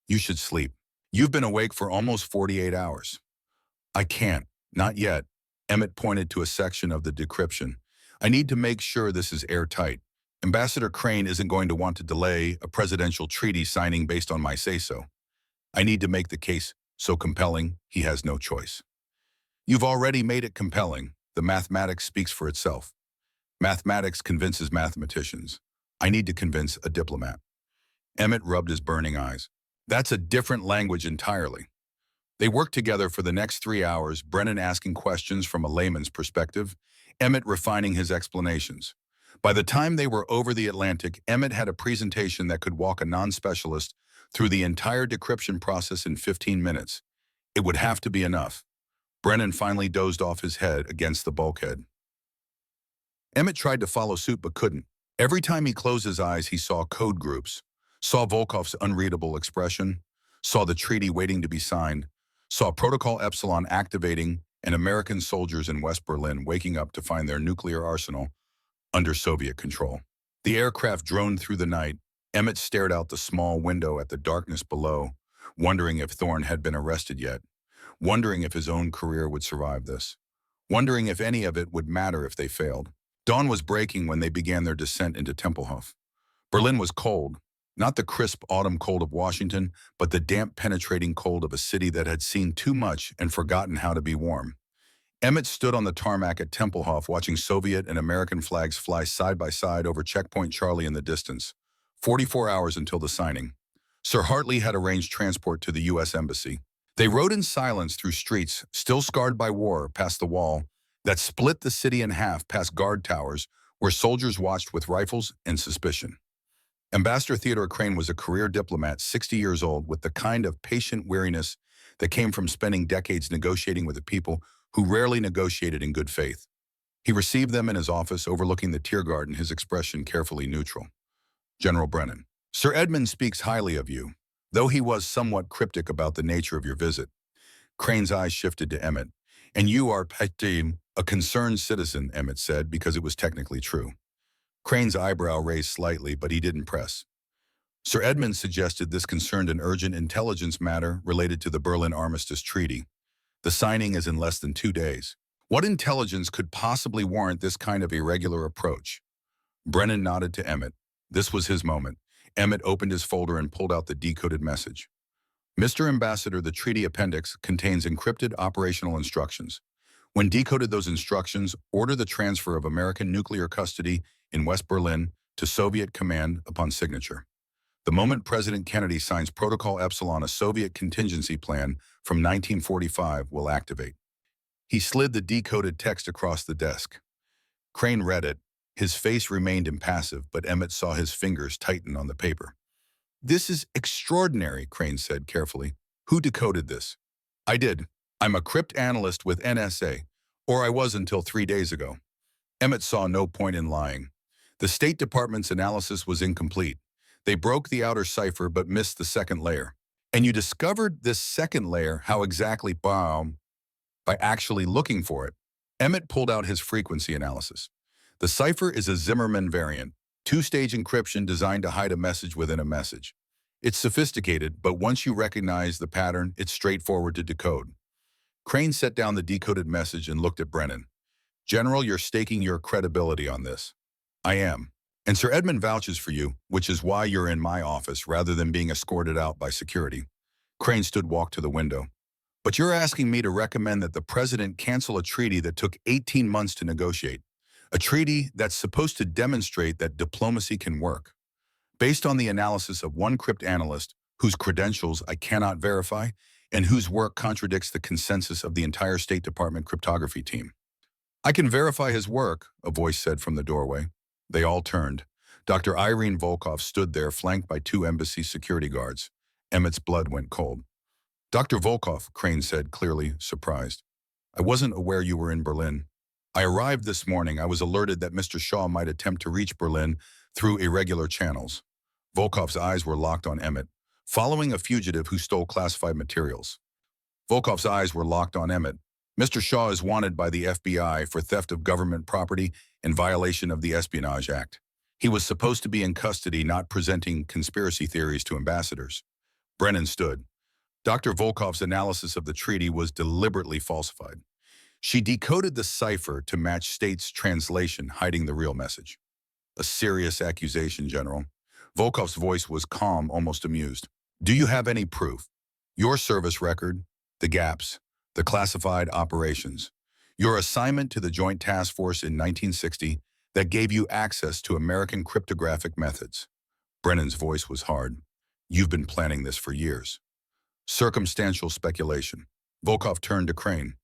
You should sleep. You've been awake for almost 48 hours. I can't. Not yet. Emmett pointed to a section of the decryption. I need to make sure this is airtight. Ambassador Crane isn't going to want to delay a presidential treaty signing based on my say-so. I need to make the case so compelling he has no choice. You've already made it compelling. The mathematics speaks for itself. Mathematics convinces mathematicians. I need to convince a diplomat. Emmett rubbed his burning eyes. That's a different language entirely. They worked together for the next 3 hours, Brennan asking questions from a layman's perspective, Emmett refining his explanations. By the time they were over the Atlantic, Emmett had a presentation that could walk a non-specialist through the entire decryption process in 15 minutes. It would have to be enough. Brennan finally dozed off his head against the bulkhead. Emmett tried to follow suit but couldn't. Every time he closed his eyes, he saw code groups, saw Volkov's unreadable expression, saw the treaty waiting to be signed, saw Protocol Epsilon activating and American soldiers in West Berlin waking up to find their nuclear arsenal under Soviet control. The aircraft droned through the night. Emmett stared out the small window at the darkness below, wondering if Thorne had been arrested yet, wondering if his own career would survive this, wondering if any of it would matter if they failed. Dawn was breaking when they began their descent into Tempelhof. Berlin was cold, not the crisp autumn cold of Washington, but the damp, penetrating cold of a city that had seen too much and forgotten how to be warm. Emmett stood on the tarmac at Tempelhof watching Soviet and American flags fly side by side over Checkpoint Charlie in the distance, 44 hours until the signing. Sir Hartley had arranged transport to the U.S. Embassy. They rode in silence through streets, still scarred by war, past the wall that split the city in half, past guard towers, where soldiers watched with rifles and suspicion. Ambassador Theodore Crane was a career diplomat, 60 years old, with the kind of patient weariness that came from spending decades negotiating with a people who rarely negotiated in good faith. He received them in his office overlooking the Tier Garden, his expression carefully neutral. General Brennan, Sir Edmund speaks highly of you, though he was somewhat cryptic about the nature of your visit. Crane's eyes shifted to Emmett. And you are a concerned citizen, Emmett said, because it was technically true. Crane's eyebrow raised slightly, but he didn't press. Sir Edmund suggested this concerned an urgent intelligence matter related to the Berlin Armistice Treaty. The signing is in less than 2 days. What intelligence could possibly warrant this kind of irregular approach? Brennan nodded to Emmett. This was his moment. Emmett opened his folder and pulled out the decoded message. Mr. Ambassador, the treaty appendix contains encrypted operational instructions. When decoded those instructions, order the transfer of American nuclear custody in West Berlin to Soviet command upon signature. The moment President Kennedy signs Protocol Epsilon, a Soviet contingency plan from 1945 will activate. He slid the decoded text across the desk. Crane read it. His face remained impassive, but Emmett saw his fingers tighten on the paper. This is extraordinary, Crane said carefully. Who decoded this? I did. I'm a crypt analyst with NSA, or I was until 3 days ago. Emmett saw no point in lying. The State Department's analysis was incomplete. They broke the outer cipher but missed the second layer. And you discovered this second layer, how exactly? By actually looking for it. Emmett pulled out his frequency analysis. The cipher is a Zimmermann variant, two-stage encryption designed to hide a message within a message. It's sophisticated, but once you recognize the pattern, it's straightforward to decode. Crane set down the decoded message and looked at Brennan. General, you're staking your credibility on this. I am. And Sir Edmund vouches for you, which is why you're in my office rather than being escorted out by security. Crane walked to the window. But you're asking me to recommend that the president cancel a treaty that took 18 months to negotiate. A treaty that's supposed to demonstrate that diplomacy can work. Based on the analysis of one crypt analyst, whose credentials I cannot verify, and whose work contradicts the consensus of the entire State Department cryptography team. I can verify his work, a voice said from the doorway. They all turned. Dr. Irene Volkov stood there, flanked by 2 embassy security guards. Emmett's blood went cold. Dr. Volkov, Crane said, clearly surprised. I wasn't aware you were in Berlin. I arrived this morning. I was alerted that Mr. Shaw might attempt to reach Berlin through irregular channels. Volkov's eyes were locked on Emmett, following a fugitive who stole classified materials. Volkov's eyes were locked on Emmett. Mr. Shaw is wanted by the FBI for theft of government property in violation of the Espionage Act. He was supposed to be in custody, not presenting conspiracy theories to ambassadors. Brennan stood. Dr. Volkov's analysis of the treaty was deliberately falsified. She decoded the cipher to match State's translation, hiding the real message. A serious accusation, General. Volkov's voice was calm, almost amused. Do you have any proof? Your service record, the gaps, the classified operations, your assignment to the Joint Task Force in 1960 that gave you access to American cryptographic methods. Brennan's voice was hard. You've been planning this for years. Circumstantial speculation. Volkov turned to Crane.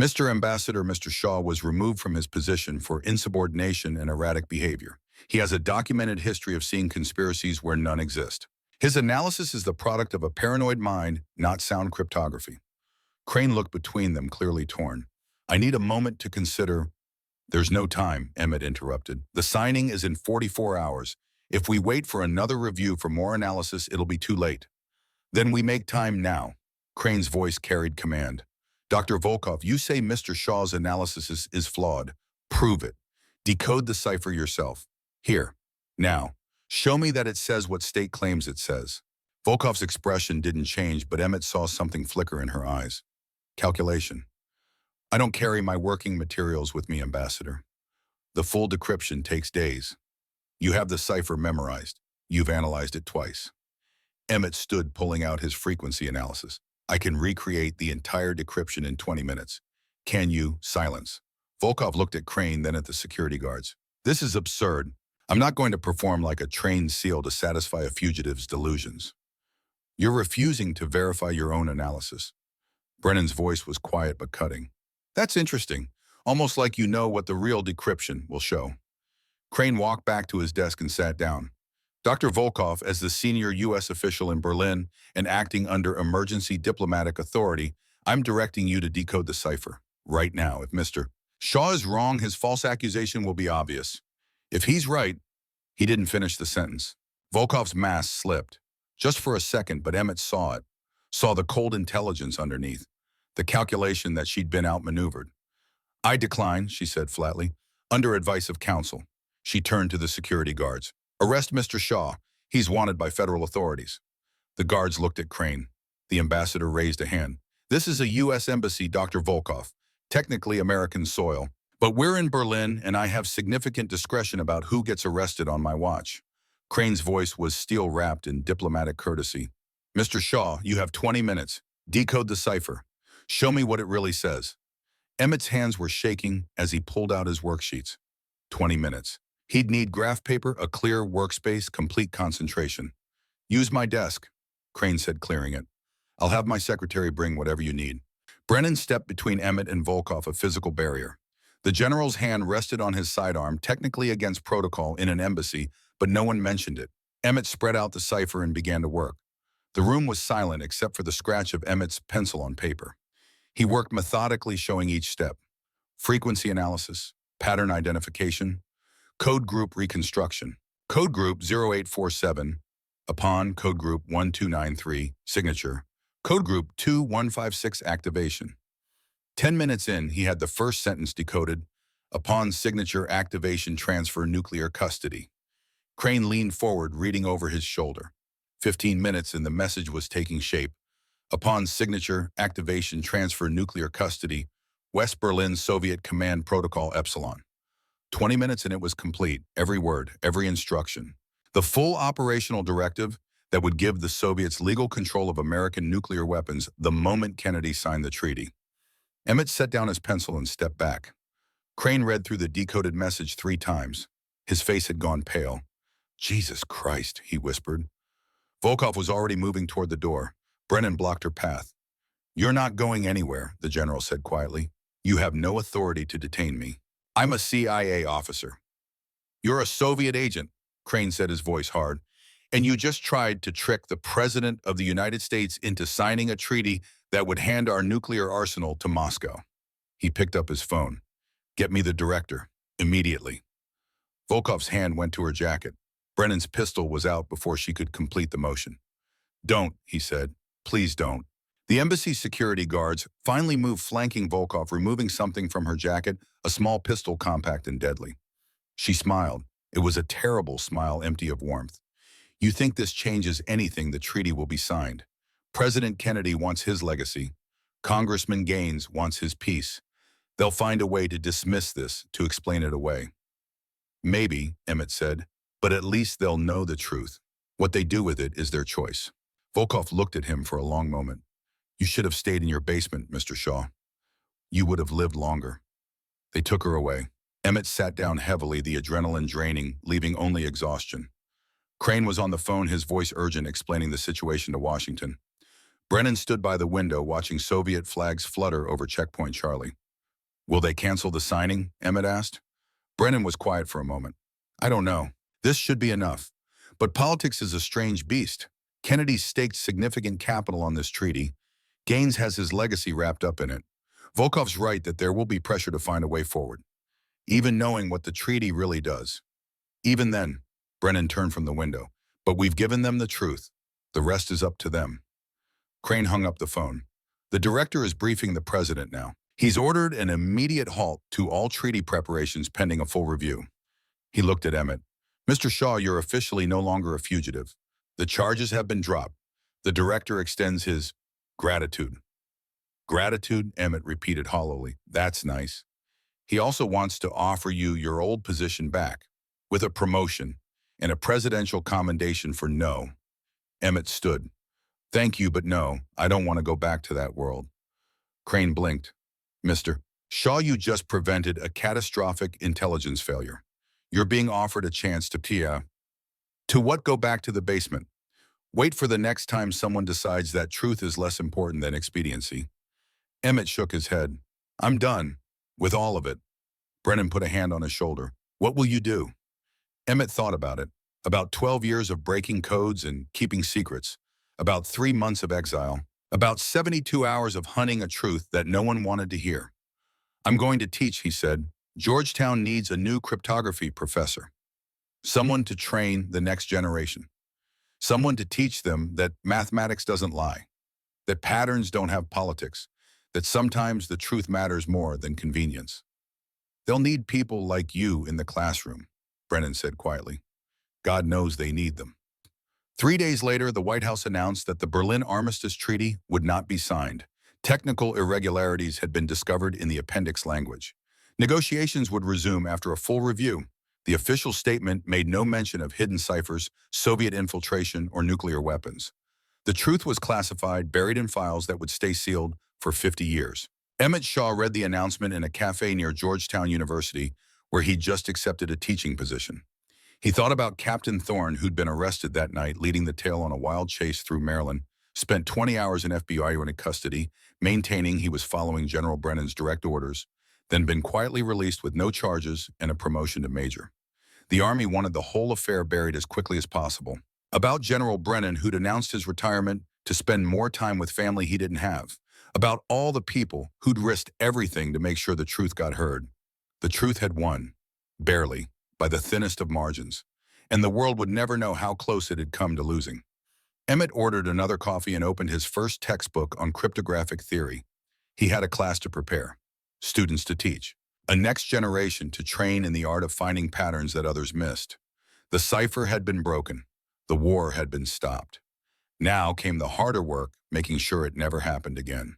Mr. Ambassador, Mr. Shaw was removed from his position for insubordination and erratic behavior. He has a documented history of seeing conspiracies where none exist. His analysis is the product of a paranoid mind, not sound cryptography. Crane looked between them, clearly torn. I need a moment to consider. There's no time, Emmett interrupted. The signing is in 44 hours. If we wait for another review for more analysis, it'll be too late. Then we make time now. Crane's voice carried command. Dr. Volkov, you say Mr. Shaw's analysis is flawed. Prove it. Decode the cipher yourself. Here. Now. Show me that it says what state claims it says. Volkov's expression didn't change, but Emmett saw something flicker in her eyes. Calculation. I don't carry my working materials with me, Ambassador. The full decryption takes days. You have the cipher memorized. You've analyzed it twice. Emmett stood, pulling out his frequency analysis. I can recreate the entire decryption in 20 minutes. Can you? Silence. Volkov looked at Crane, then at the security guards. This is absurd. I'm not going to perform like a trained SEAL to satisfy a fugitive's delusions. You're refusing to verify your own analysis. Brennan's voice was quiet but cutting. That's interesting. Almost like you know what the real decryption will show. Crane walked back to his desk and sat down. Dr. Volkov, as the senior U.S. official in Berlin and acting under emergency diplomatic authority, I'm directing you to decode the cipher. Right now, if Mr. Shaw is wrong, his false accusation will be obvious. If he's right, he didn't finish the sentence. Volkov's mask slipped. Just for a second, but Emmett saw it. Saw the cold intelligence underneath. The calculation that she'd been outmaneuvered. I decline, she said flatly, under advice of counsel. She turned to the security guards. Arrest Mr. Shaw. He's wanted by federal authorities. The guards looked at Crane. The ambassador raised a hand. This is a U.S. embassy, Dr. Volkov. Technically American soil. But we're in Berlin, and I have significant discretion about who gets arrested on my watch. Crane's voice was steel-wrapped in diplomatic courtesy. Mr. Shaw, you have 20 minutes. Decode the cipher. Show me what it really says. Emmett's hands were shaking as he pulled out his worksheets. 20 minutes. He'd need graph paper, a clear workspace, complete concentration. Use my desk, Crane said, clearing it. I'll have my secretary bring whatever you need. Brennan stepped between Emmett and Volkov, a physical barrier. The general's hand rested on his sidearm, technically against protocol in an embassy, but no one mentioned it. Emmett spread out the cipher and began to work. The room was silent except for the scratch of Emmett's pencil on paper. He worked methodically, showing each step. Frequency analysis, pattern identification, code group reconstruction. Code group 0847, upon code group 1293, signature. Code group 2156, activation. 10 minutes in, he had the first sentence decoded. Upon signature, activation, transfer, nuclear custody. Crane leaned forward, reading over his shoulder. 15 minutes and the message was taking shape. Upon signature, activation, transfer, nuclear custody, West Berlin Soviet Command Protocol Epsilon. 20 minutes and it was complete, every word, every instruction. The full operational directive that would give the Soviets legal control of American nuclear weapons the moment Kennedy signed the treaty. Emmett set down his pencil and stepped back. Crane read through the decoded message 3 times. His face had gone pale. Jesus Christ, he whispered. Volkov was already moving toward the door. Brennan blocked her path. You're not going anywhere, the general said quietly. You have no authority to detain me. I'm a CIA officer. You're a Soviet agent, Crane said, his voice hard. And you just tried to trick the President of the United States into signing a treaty that would hand our nuclear arsenal to Moscow. He picked up his phone. Get me the director, immediately. Volkov's hand went to her jacket. Brennan's pistol was out before she could complete the motion. Don't, he said. Please don't. The embassy security guards finally moved, flanking Volkov, removing something from her jacket, a small pistol, compact and deadly. She smiled. It was a terrible smile, empty of warmth. You think this changes anything, the treaty will be signed. President Kennedy wants his legacy. Congressman Gaines wants his peace. They'll find a way to dismiss this, to explain it away. Maybe, Emmett said, but at least they'll know the truth. What they do with it is their choice. Volkov looked at him for a long moment. You should have stayed in your basement, Mr. Shaw. You would have lived longer. They took her away. Emmett sat down heavily, the adrenaline draining, leaving only exhaustion. Crane was on the phone, his voice urgent, explaining the situation to Washington. Brennan stood by the window, watching Soviet flags flutter over Checkpoint Charlie. Will they cancel the signing? Emmett asked. Brennan was quiet for a moment. I don't know. This should be enough. But politics is a strange beast. Kennedy staked significant capital on this treaty. Gaines has his legacy wrapped up in it. Volkov's right that there will be pressure to find a way forward, even knowing what the treaty really does. Even then, Brennan turned from the window. But we've given them the truth. The rest is up to them. Crane hung up the phone. The director is briefing the president now. He's ordered an immediate halt to all treaty preparations pending a full review. He looked at Emmett. Mr. Shaw, you're officially no longer a fugitive. The charges have been dropped. The director extends his gratitude. Gratitude, Emmett repeated hollowly. That's nice. He also wants to offer you your old position back, with a promotion and a presidential commendation for no. Emmett stood. Thank you, but no, I don't want to go back to that world. Crane blinked. Mr. Shaw, you just prevented a catastrophic intelligence failure. You're being offered a chance to Pia. To what? Go back to the basement. Wait for the next time someone decides that truth is less important than expediency. Emmett shook his head. I'm done. With all of it. Brennan put a hand on his shoulder. What will you do? Emmett thought about it. About 12 years of breaking codes and keeping secrets. About 3 months of exile. About 72 hours of hunting a truth that no one wanted to hear. I'm going to teach, he said. Georgetown needs a new cryptography professor. Someone to train the next generation. Someone to teach them that mathematics doesn't lie. That patterns don't have politics. That sometimes the truth matters more than convenience. They'll need people like you in the classroom, Brennan said quietly. God knows they need them. 3 days later, the White House announced that the Berlin Armistice Treaty would not be signed. Technical irregularities had been discovered in the appendix language. Negotiations would resume after a full review. The official statement made no mention of hidden ciphers, Soviet infiltration, or nuclear weapons. The truth was classified, buried in files that would stay sealed for 50 years. Emmett Shaw read the announcement in a cafe near Georgetown University, where he'd just accepted a teaching position. He thought about Captain Thorne, who'd been arrested that night, leading the tail on a wild chase through Maryland, spent 20 hours in FBI unit custody, maintaining he was following General Brennan's direct orders, then been quietly released with no charges and a promotion to major. The Army wanted the whole affair buried as quickly as possible. About General Brennan, who'd announced his retirement to spend more time with family he didn't have. About all the people who'd risked everything to make sure the truth got heard. The truth had won, barely, by the thinnest of margins, and the world would never know how close it had come to losing. Emmett ordered another coffee and opened his first textbook on cryptographic theory. He had a class to prepare, students to teach, a next generation to train in the art of finding patterns that others missed. The cipher had been broken. The war had been stopped. Now came the harder work, making sure it never happened again.